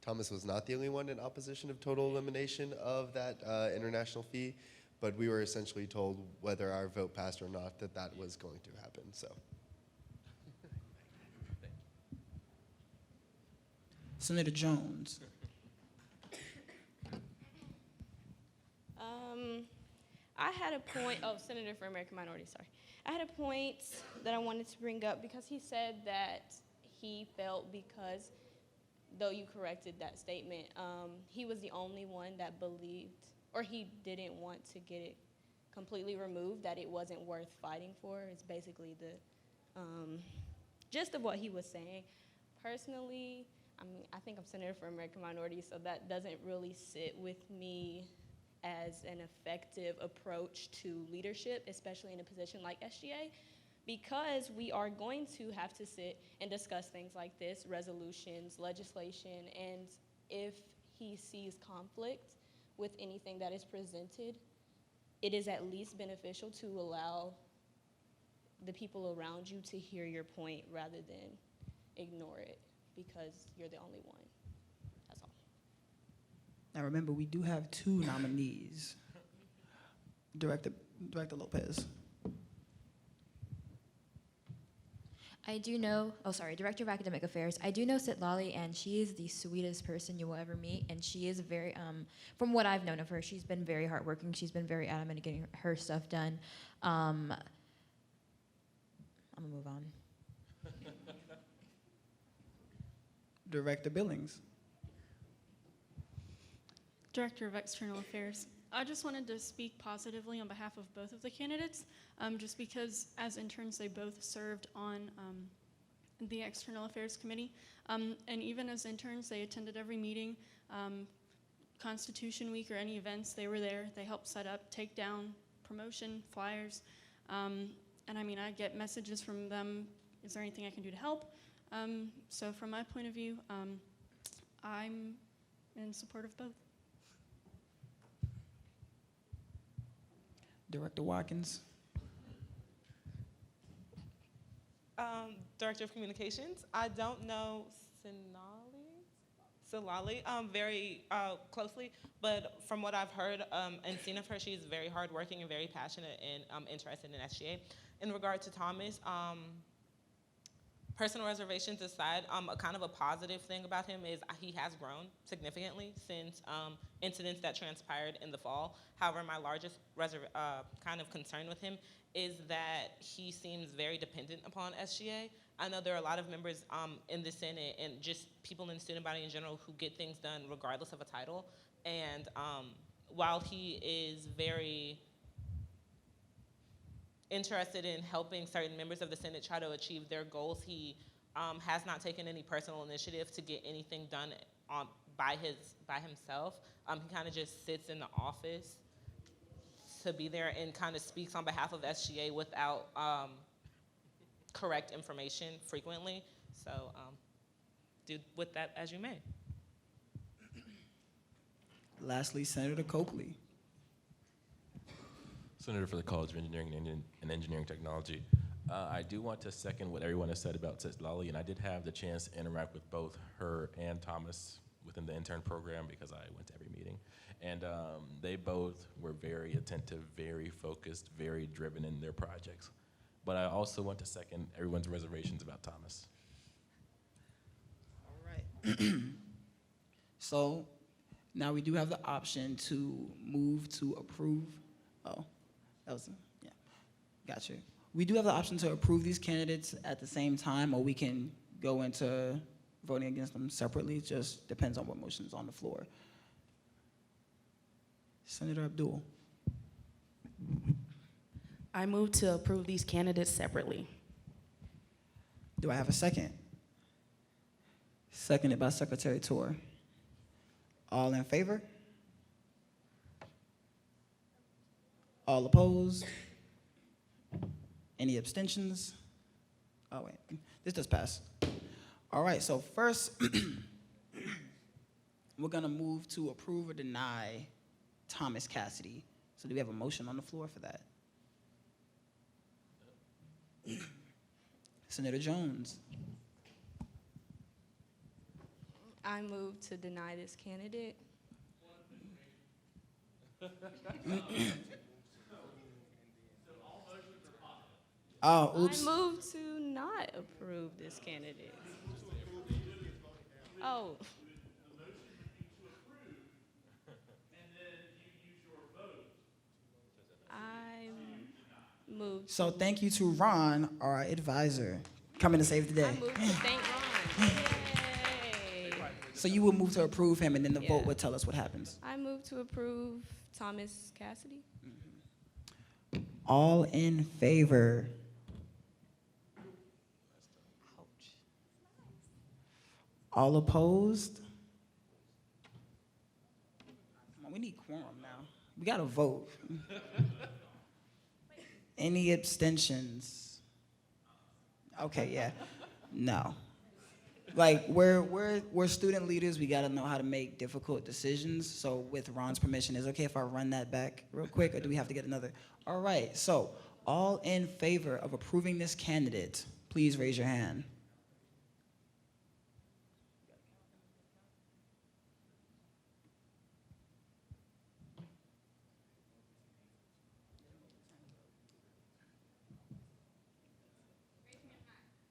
Thomas was not the only one in opposition of total elimination of that international fee, but we were essentially told whether our vote passed or not that that was going to happen. So, Senator Jones. I had a point, Senator for American Minority, sorry. I had a point that I wanted to bring up because he said that he felt because, though you corrected that statement, he was the only one that believed, or he didn't want to get it completely removed, that it wasn't worth fighting for. It's basically the gist of what he was saying. Personally, I think I'm Senator for American Minorities, so that doesn't really sit with me as an effective approach to leadership, especially in a position like SGA, because we are going to have to sit and discuss things like this, resolutions, legislation, and if he sees conflict with anything that is presented, it is at least beneficial to allow the people around you to hear your point rather than ignore it because you're the only one. That's all. Now remember, we do have 2 nominees. Director Lopez. I do know, Director of Academic Affairs. I do know Sitlali, and she is the sweetest person you will ever meet. And she is very, from what I've known of her, she's been very hardworking. She's been very adamant in getting her stuff done. I'm gonna move on. Director Billings. Director of External Affairs. I just wanted to speak positively on behalf of both of the candidates, just because as interns they both served on the External Affairs Committee, and even as interns they attended every meeting, Constitution Week or any events, they were there. They helped set up, take down, promotion, flyers, and I mean I get messages from them, is there anything I can do to help? So from my point of view, I'm in support of both. Director Watkins. Director of Communications. I don't know Silali very closely, but from what I've heard and seen of her, she's very hardworking and very passionate and interested in SGA. In regard to Thomas, personal reservations aside, a kind of a positive thing about him is he has grown significantly since incidents that transpired in the fall. However, my largest kind of concern with him is that he seems very dependent upon SGA. I know there are a lot of members in the Senate and just people in the student body in general who get things done regardless of a title. And while he is very interested in helping certain members of the Senate try to achieve their goals, he has not taken any personal initiative to get anything done by himself. He kind of just sits in the office to be there and kind of speaks on behalf of SGA without correct information frequently. So do with that as you may. Lastly, Senator Coakley. Senator for the College of Engineering and Engineering Technology. I do want to second what everyone has said about Sitlali, and I did have the chance to interact with both her and Thomas within the intern program because I went to every meeting. And they both were very attentive, very focused, very driven in their projects. But I also want to second everyone's reservations about Thomas. All right. So now we do have the option to move to approve. Oh, that was, yeah, gotcha. We do have the option to approve these candidates at the same time, or we can go into voting against them separately. It just depends on what motion is on the floor. Senator Abdul. I move to approve these candidates separately. Do I have a second? Seconded by Secretary Torr. All in favor? All opposed? Any abstentions? Oh, wait, this does pass. All right, so first, we're gonna move to approve or deny Thomas Cassidy. So do we have a motion on the floor for that? Senator Jones. I move to deny this candidate. Oh, oops. I move to not approve this candidate. Oh. I move. So thank you to Ron, our advisor, coming to save the I day. move to thank Ron. Yay. So you would move to approve him, and then the Yeah. vote would tell us what happens. I move to approve Thomas Cassidy. All in favor? All opposed? Come on, we need quorum now. We got to vote. Any abstentions? Okay, yeah. No. Like, we're student leaders. We got to know how to make difficult decisions. So with Ron's permission, is it okay if I run that back real quick, or do we have to get another? All right, so all in favor of approving this candidate, please raise your hand.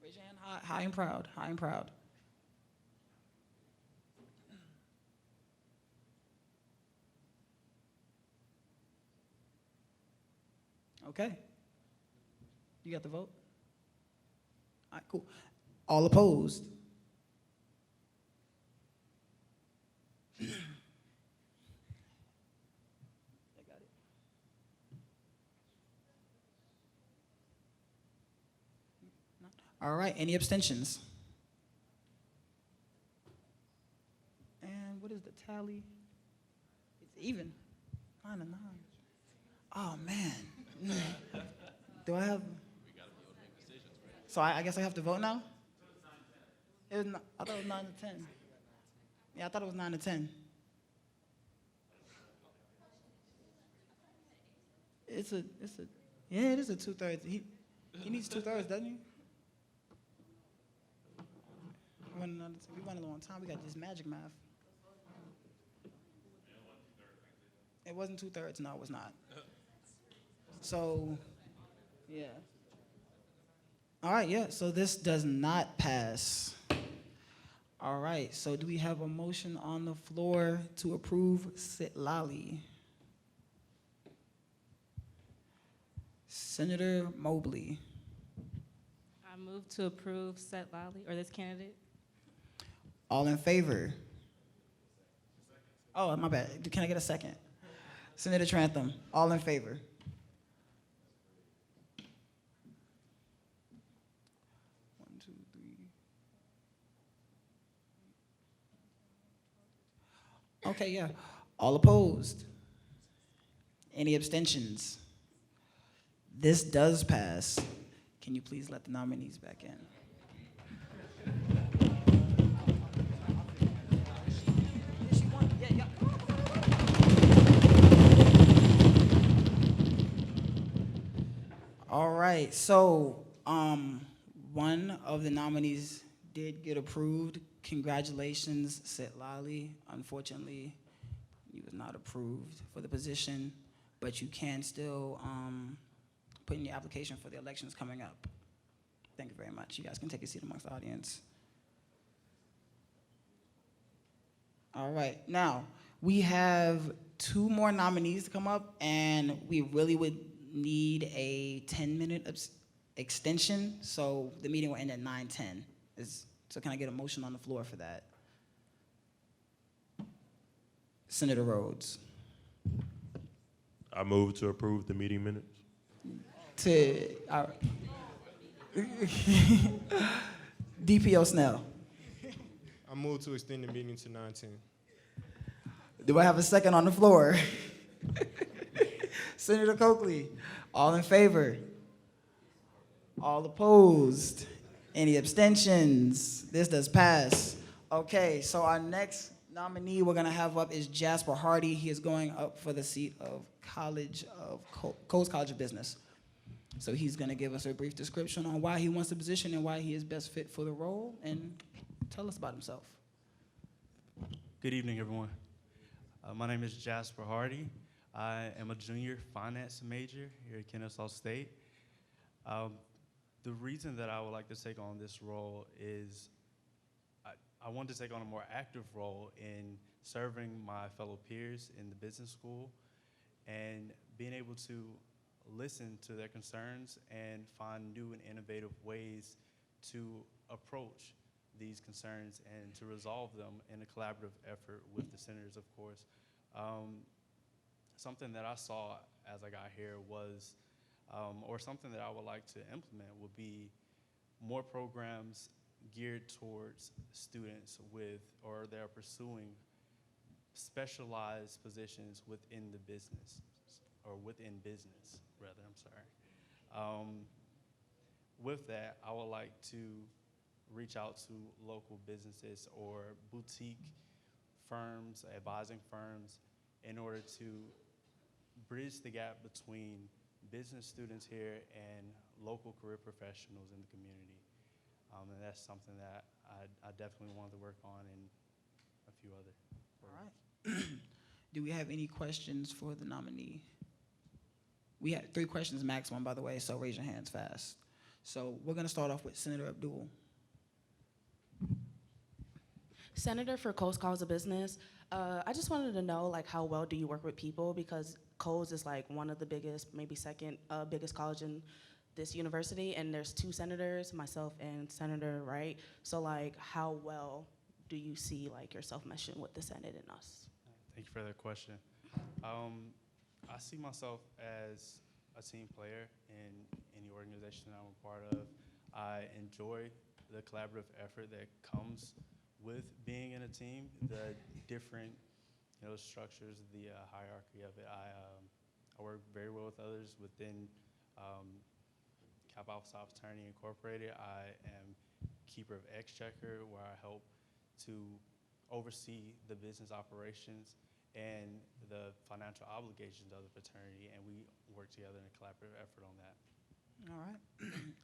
Raise your hand high and proud, high and proud. Okay. You got the vote? All right, cool. All opposed? I got it. All right, any abstentions? And what is the tally? It's even, 9-9. Oh, man. Do I have? So I guess I have to vote now? It was not, I thought it was 9 to 10. Yeah, I thought it was 9 to 10. Yeah, it is a 2/3. He needs 2/3, doesn't he? We went a long time. We got this magic math. It wasn't 2/3. No, it was not. So, yeah. All right, yeah, so this does not pass. All right, so do we have a motion on the floor to approve Sitlali? Senator Mobley. I move to approve Seth Lally, or this candidate. All in favor? Oh, my bad. Can I get a second? Senator Trantham, all in favor? Okay, yeah. All opposed? Any abstentions? This does pass. Can you please let the nominees back in? All right, so one of the nominees did get approved. Congratulations, Sitlali. Unfortunately, you was not approved for the position, but you can still put in your application for the elections coming up. Thank you very much. You guys can take a seat amongst the audience. All right, now we have 2 more nominees to come up, and we really would need a 10-minute extension, so the meeting will end at 9:10. So can I get a motion on the floor for that? Senator Rhodes. I move to approve the meeting minutes. DPO Snell. I move to extend the meeting to 9:10. Do I have a second on the floor? Senator Coakley, all in favor? All opposed? Any abstentions? This does pass. Okay, so our next nominee we're gonna have up is Jasper Hardy. He is going up for the seat of Coast College of Business. So he's gonna give us a brief description on why he wants the position and why he is best fit for the role, and tell us about himself. Good evening, everyone. My name is Jasper Hardy. I am a junior finance major here at Kennesaw State. The reason that I would like to take on this role is I want to take on a more active role in serving my fellow peers in the business school and being able to listen to their concerns and find new and innovative ways to approach these concerns and to resolve them in a collaborative effort with the senators, of course. Something that I saw as I got here was, or something that I would like to implement would be more programs geared towards students with, or that are pursuing specialized positions within the business, or within business, rather, I'm sorry. With that, I would like to reach out to local businesses or boutique firms, advising firms, in order to bridge the gap between business students here and local career professionals in the community. And that's something that I definitely wanted to work on, and a few other. All right. Do we have any questions for the nominee? We have 3 questions maximum, by the way, so raise your hands fast. So we're gonna start off with Senator Abdul. Senator for Coast Calls of Business. I just wanted to know, like, how well do you work with people? Because Coles is like one of the biggest, maybe second biggest college in this university, and there's 2 senators, myself and Senator Wright. So, like, how well do you see like yourself meshing with the Senate and us? Thank you for that question. I see myself as a team player in any organization that I'm a part of. I enjoy the collaborative effort that comes with being in a team, the different structures, the hierarchy of it. I work very well with others within Kappa Alpha Psi Fraternity Incorporated. I am keeper of exchequer, where I help to oversee the business operations and the financial obligations of the fraternity, and we work together in a collaborative effort on that. All right.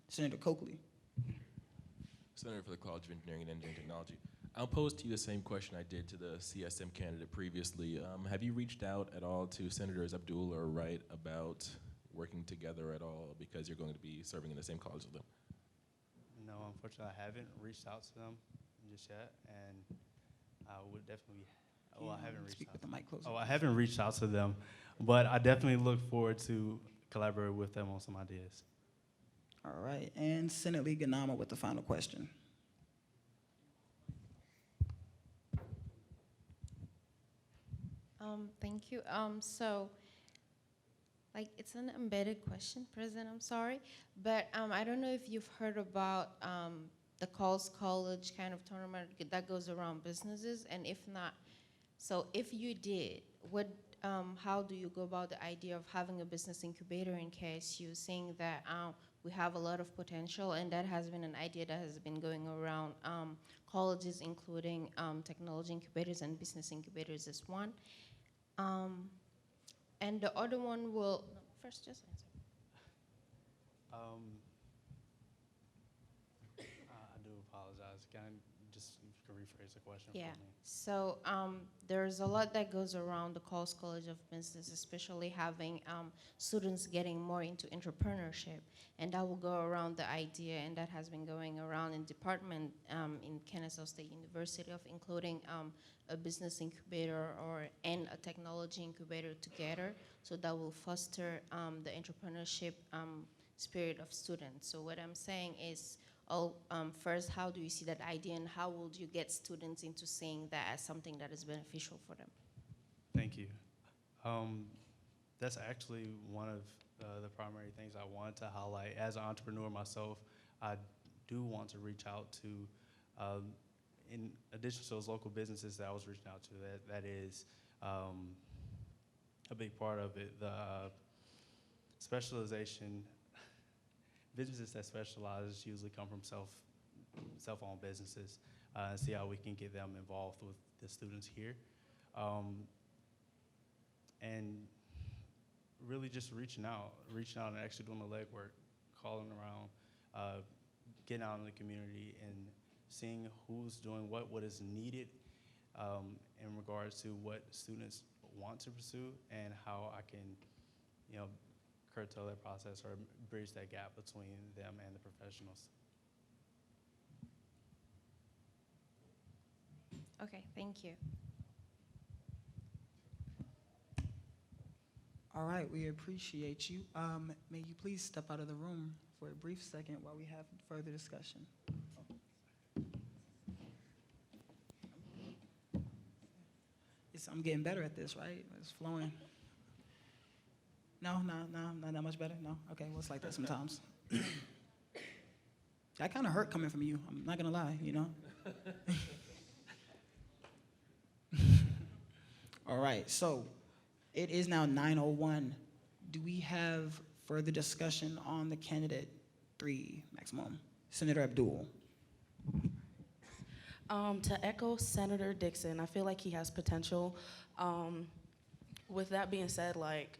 Senator Coakley. Senator for the College of Engineering and Engineering Technology. I'll pose to you the same question I did to the CSM candidate previously. Have you reached out at all to Senators Abdul or Wright about working together at all, because you're going to be serving in the same college as them? No, unfortunately, I haven't reached out to them just yet, and I would definitely. Oh, I haven't reached Speak out. with the mic closer. Oh, I haven't reached out to them, but I definitely look forward to collaborating with them on some ideas. All right, and Senate League Ganama with the final question. Thank you. So, like, it's an embedded question, President, I'm sorry. But I don't know if you've heard about the Calls College kind of tournament that goes around businesses, and if not, so if you did, how do you go about the idea of having a business incubator in KSU, saying that we have a lot of potential, and that has been an idea that has been going around colleges, including technology incubators and business incubators is one. And the other one will, no, first just answer. I do apologize. Can I just rephrase the question Yeah, for me? so there's a lot that goes around the Coles College of Business, especially having students getting more into entrepreneurship. And that will go around the idea, and that has been going around in department in Kennesaw State University, of including a business incubator and a technology incubator together. So that will foster the entrepreneurship spirit of students. So what I'm saying is, first, how do you see that idea, and how would you get students into seeing that as something that is beneficial for them? Thank you. That's actually one of the primary things I wanted to highlight. As an entrepreneur myself, I do want to reach out to, in addition to those local businesses that I was reaching out to, that is a big part of it. The specialization, businesses that specialize usually come from self-owned businesses, and see how we can get them involved with the students here. And really just reaching out and actually doing the legwork, calling around, getting out in the community and seeing who's doing what is needed in regards to what students want to pursue and how I can, you know, curtail that process or bridge that gap between them and the professionals. Okay, thank you. All right, we appreciate you. May you please step out of the room for a brief second while we have further discussion. I'm getting better at this, right? It's flowing. No, not that much better? No? Okay, well, it's like that sometimes. That kind of hurt coming from you. I'm not going to lie, you know? All right, so it is now 9:01. Do we have further discussion on the candidate 3 maximum? Senator Abdul. To echo Senator Dixon, I feel like he has potential. With that being said, like,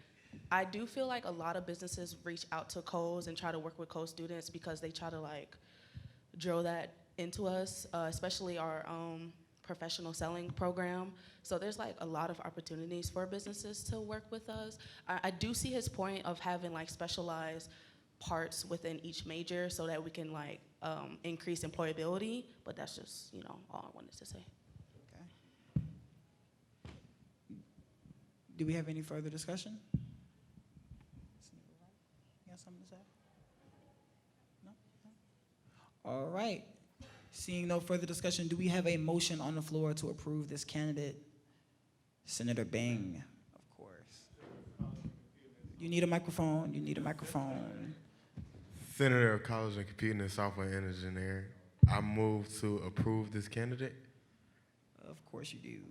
I do feel like a lot of businesses reach out to COs and try to work with CO students because they try to like drill that into us, especially our professional selling program. So there's like a lot of opportunities for businesses to work with us. I do see his point of having like specialized parts within each major so that we can like increase employability, but that's just, you know, all I wanted to say. Okay. Do we have any further discussion? You got something to say? No? All right. Seeing no further discussion, do we have a motion on the floor to approve this candidate? Senator Bing, of course. You need a microphone. You need a microphone. Senator of College and Computing and Software Engineer, I move to approve this candidate. Of course you do.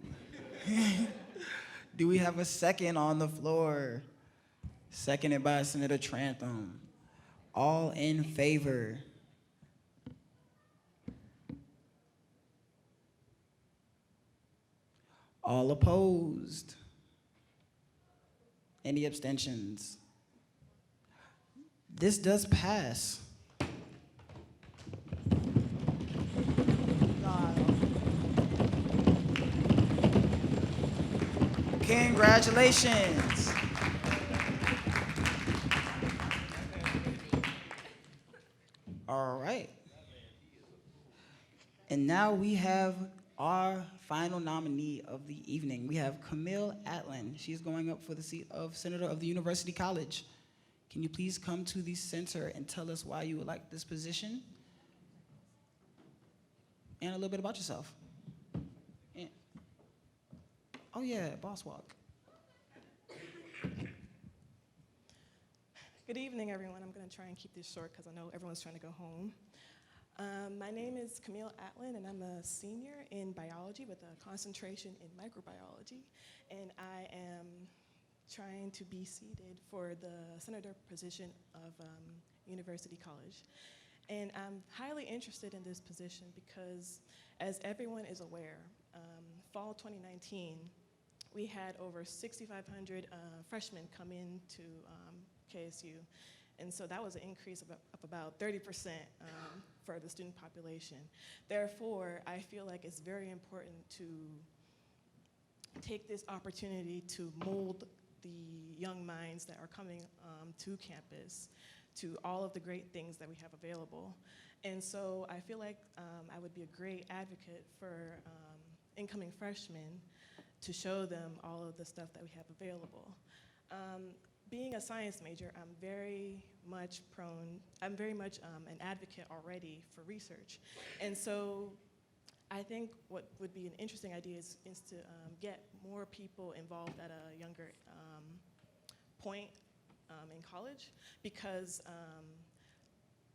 Do we have a second on the floor? Seconded by Senator Trantham. All in favor? All opposed? Any abstentions? This does pass. Congratulations. All right. And now we have our final nominee of the evening. We have Camille Atlin. She's going up for the seat of Senator of the University College. Can you please come to the center and tell us why you would like this position? And a little bit about yourself. And, oh yeah, boss walk. Good evening, everyone. I'm going to try and keep this short because I know everyone's trying to go home. My name is Camille Atlin, and I'm a senior in biology with a concentration in microbiology. And I am trying to be seated for the senator position of University College. And I'm highly interested in this position because, as everyone is aware, fall 2019, we had over 6,500 freshmen come into KSU. And so that was an increase of about 30% for the student population. Therefore, I feel like it's very important to take this opportunity to mold the young minds that are coming to campus to all of the great things that we have available. And so I feel like I would be a great advocate for incoming freshmen to show them all of the stuff that we have available. Being a science major, I'm very much an advocate already for research. And so I think what would be an interesting idea is to get more people involved at a younger point in college, because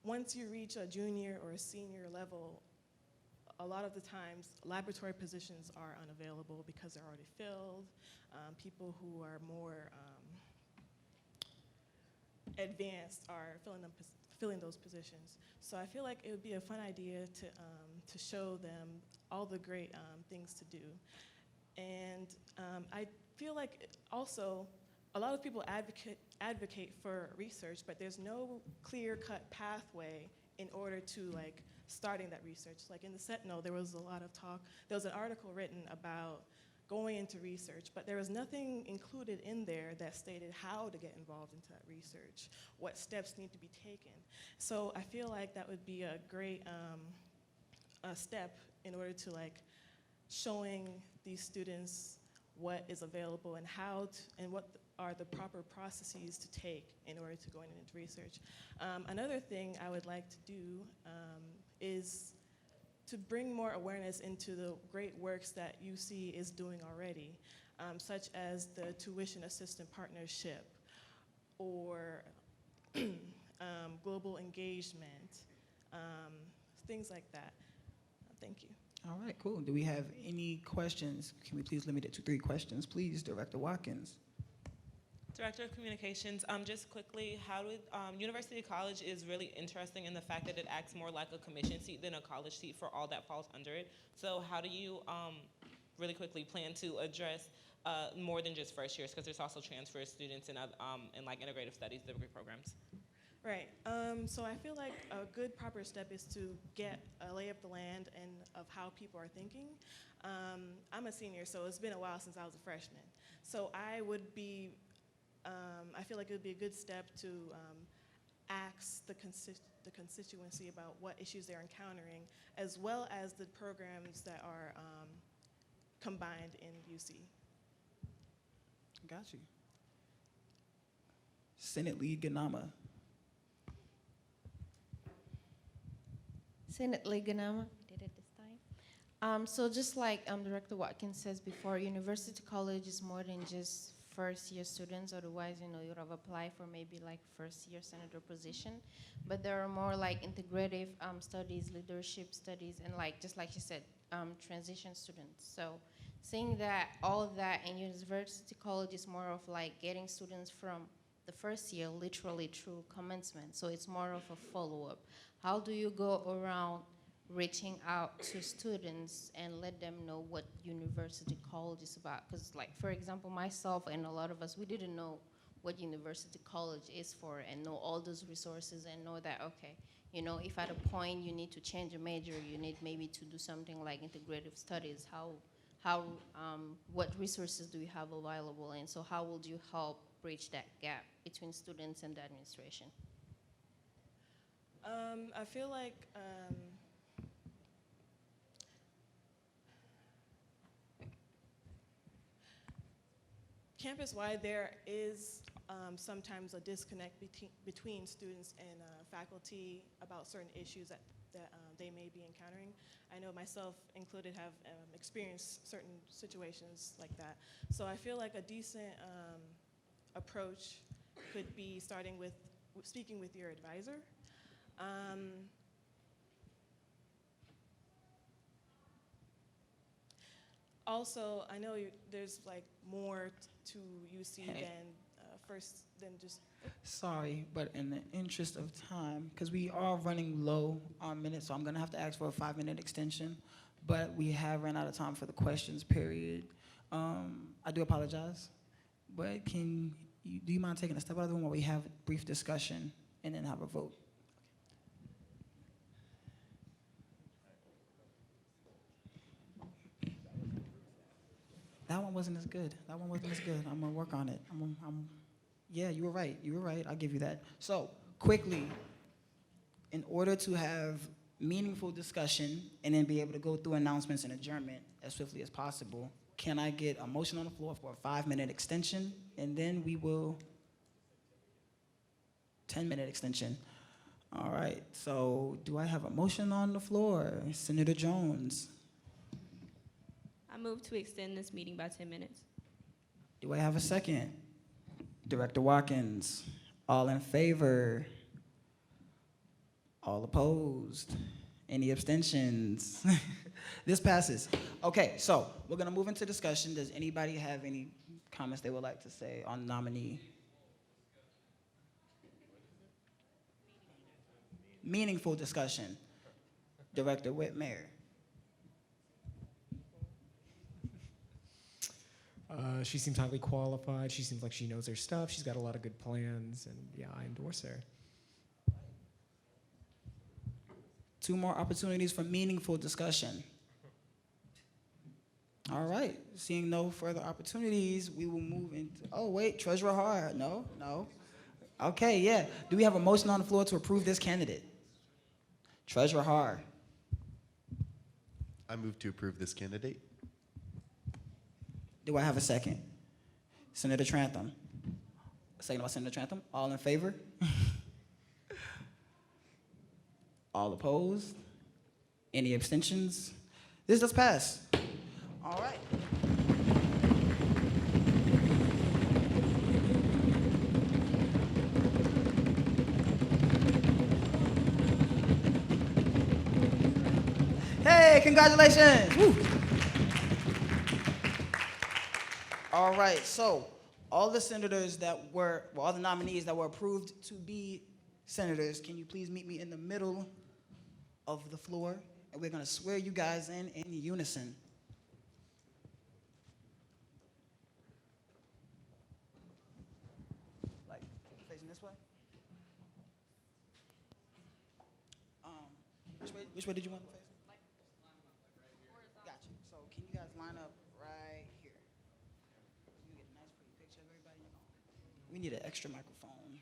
once you reach a junior or a senior level, a lot of the times laboratory positions are unavailable because they're already filled. People who are more advanced are filling those positions. So I feel like it would be a fun idea to show them all the great things to do. And I feel like also a lot of people advocate for research, but there's no clear-cut pathway in order to like starting that research. Like in the Sentinel, there was a lot of talk. There was an article written about going into research, but there was nothing included in there that stated how to get involved into that research, what steps need to be taken. So I feel like that would be a great step in order to like showing these students what is available and and what are the proper processes to take in order to go into research. Another thing I would like to do is to bring more awareness into the great works that UC is doing already, such as the Tuition Assistant Partnership or global engagement, things like that. Thank you. All right, cool. Do we have any questions? Can we please limit it to 3 questions, please, Director Watkins? Director of Communications, just quickly, how did, University College is really interesting in the fact that it acts more like a commission seat than a college seat for all that falls under it. So how do you, really quickly, plan to address more than just first years, because there's also transfer students and like integrative studies degree programs? Right. So I feel like a good proper step is to get a lay of the land and of how people are thinking. I'm a senior, so it's been a while since I was a freshman. So I would be, I feel like it would be a good step to ask the constituency about what issues they're encountering, as well as the programs that are combined in UC. Got you. Senate Lead Ganama. Senate League Ganama did it this time. So just like Director Watkins says before, University College is more than just first-year students. Otherwise, you know, you would have applied for maybe like first-year senator position. But there are more like integrative studies, leadership studies, and like just like you said, transition students. So seeing that all of that in University College is more of like getting students from the first year literally through commencement. So it's more of a follow-up. How do you go around reaching out to students and let them know what University College is about? Because like, for example, myself and a lot of us, we didn't know what University College is for and know all those resources and know that, okay, you know, if at a point you need to change a major, you need maybe to do something like integrative studies, what resources do you have available? And so how would you help bridge that gap between students and the administration? I feel like campus-wide there is sometimes a disconnect between students and faculty about certain issues that they may be encountering. I know myself included have experienced certain situations like that. So I feel like a decent approach could be starting with speaking with your advisor. Also, I know there's like more to UC than just. Sorry, but in the interest of time, because we are running low on minutes, so I'm gonna have to ask for a 5-minute extension, but we have run out of time for the questions period. I do apologize, but do you mind taking a step out of the room while we have a brief discussion and then have a vote? That one wasn't as good. That one wasn't as good. I'm gonna work on it. Yeah, you were right. You were right. I'll give you that. So quickly, in order to have meaningful discussion and then be able to go through announcements and adjournment as swiftly as possible, can I get a motion on the floor for a 5-minute extension? And then we will 10-minute extension. All right, so do I have a motion on the floor? Senator Jones. I move to extend this meeting by 10 minutes. Do I have a second? Director Watkins. All in favor? All opposed? Any abstentions? This passes. Okay, so we're gonna move into discussion. Does anybody have any comments they would like to say on nominee? Meaningful discussion. Director Whitmire. She seems highly qualified. She seems like she knows her stuff. She's got a lot of good plans, and yeah, I endorse her. 2 more opportunities for meaningful discussion. All right, seeing no further opportunities, we will move into, oh wait, Treasurer Hart, no. Okay, yeah. Do we have a motion on the floor to approve this candidate? Treasurer Hart. I move to approve this candidate. Do I have a second? Senator Trantham. Second by Senator Trantham. All in favor? All opposed? Any abstentions? This does pass. All right. Hey, congratulations. Woo. All right, so all the senators that were, well, all the nominees that were approved to be senators, can you please meet me in the middle of the floor? And we're gonna swear you guys in unison. Like, facing this way? Which way did you want to face? Gotcha. So can you guys line up right here? You get a nice pretty picture of everybody. We need an extra microphone.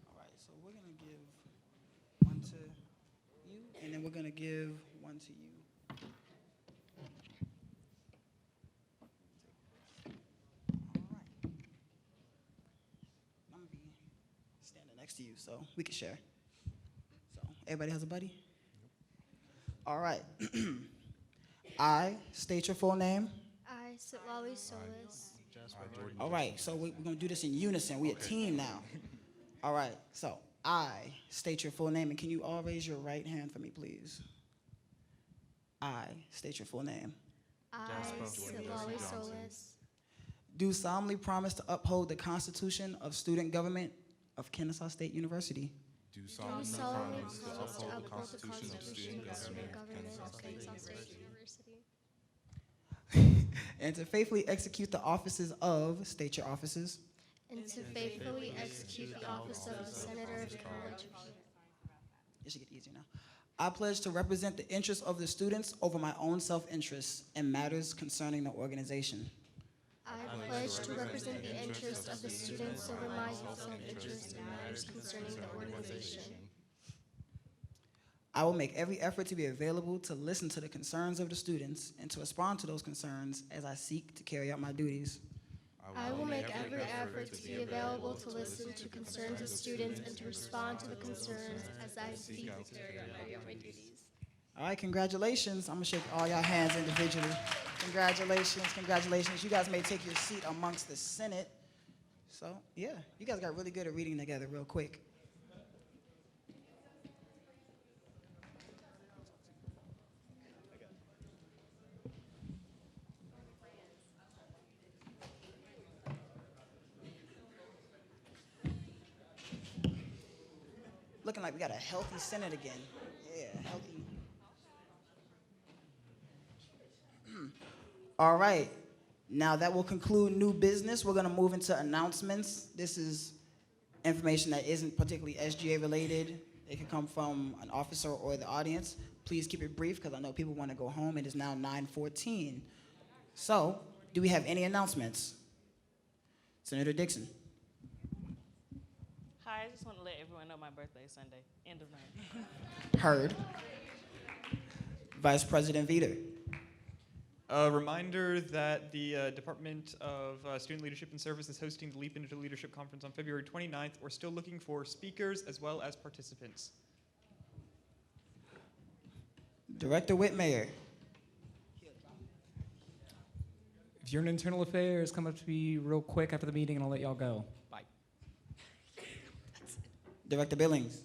All right, so we're gonna give one to you, and then we're gonna give one to you. All right. I'm gonna be standing next to you, so we can share. So everybody has a buddy? All right. I state your full name. I, Sitlali Solis. All right, so we're going to do this in unison. We're a team now. All right, so I state your full name, and can you all raise your right hand for me, please? I state your full name. I, Sitlali Solis. Do solemnly promise to uphold the Constitution of Student Government of Kennesaw State University. Do solemnly promise to uphold the Constitution of the Student Government of Kennesaw State University. And to faithfully execute the offices of, state your offices. And to faithfully execute the office of Senator of the College. It should get easier now. I pledge to represent the interests of the students over my own self-interest in matters concerning the organization. I pledge to represent the interests of the students over my self-interest in matters concerning the organization. I will make every effort to be available to listen to the concerns of the students and to respond to those concerns as I seek to carry out my duties. I will make every effort to be available to listen to concerns of students and to respond to the concerns as I seek to carry out my duties. All right, congratulations. I'm gonna shake all y'all hands individually. Congratulations, congratulations. You guys may take your seat amongst the Senate. So, yeah, you guys got really good at reading together real quick. Looking like we got a healthy Senate again. Yeah, healthy. All right. Now that will conclude new business. We're going to move into announcements. This is information that isn't particularly SGA related. It can come from an officer or the audience. Please keep it brief because I know people want to go home. It is now 9:14. So, do we have any announcements? Senator Dixon. Hi, I just want to let everyone know my birthday is Sunday, end of night. Heard. Vice President Veeder. A reminder that the Department of Student Leadership and Service is hosting the Leap into Leadership Conference on February 29th. We're still looking for speakers as well as participants. Director Whitmire. If you're in internal affairs, come up to me real quick after the meeting and I'll let y'all go. Bye. Director Billings.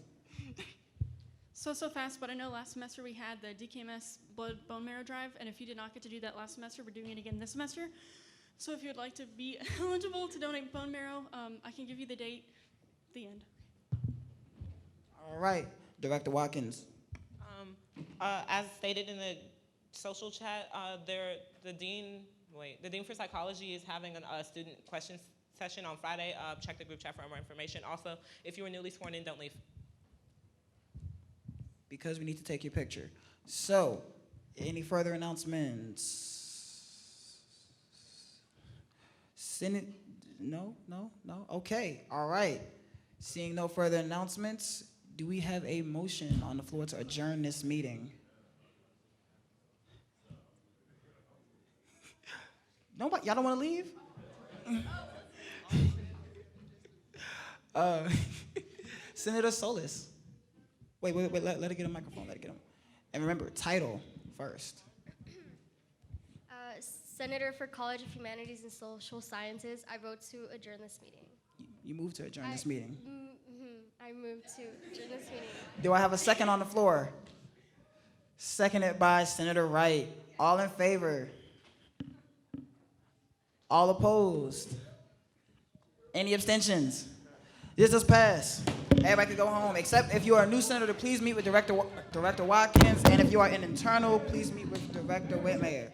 So fast, but I know last semester we had the DKMS blood bone marrow drive, and if you did not get to do that last semester, we're doing it again this semester. So if you'd like to be eligible to donate bone marrow, I can give you the date, the end. All right, Director Watkins. As stated in the social chat, the dean for psychology is having a student questions session on Friday. Check the group chat for more information. Also, if you were newly sworn in, don't leave. because we need to take your picture. So, any further announcements? Senate, no? Okay, all right. Seeing no further announcements, do we have a motion on the floor to adjourn this meeting? Nobody, y'all don't want to leave? Senator Solis. Wait, let her get a microphone, let her get him. And remember, title first. Senator for College of Humanities and Social Sciences, I vote to adjourn this meeting. You move to adjourn this meeting. I move to adjourn this meeting. Do I have a second on the floor? Seconded by Senator Wright. All in favor? All opposed? Any abstentions? This does pass. Everybody can go home, except if you are a new senator, please meet with Director Watkins, and if you are an internal, please meet with Director Whitmire.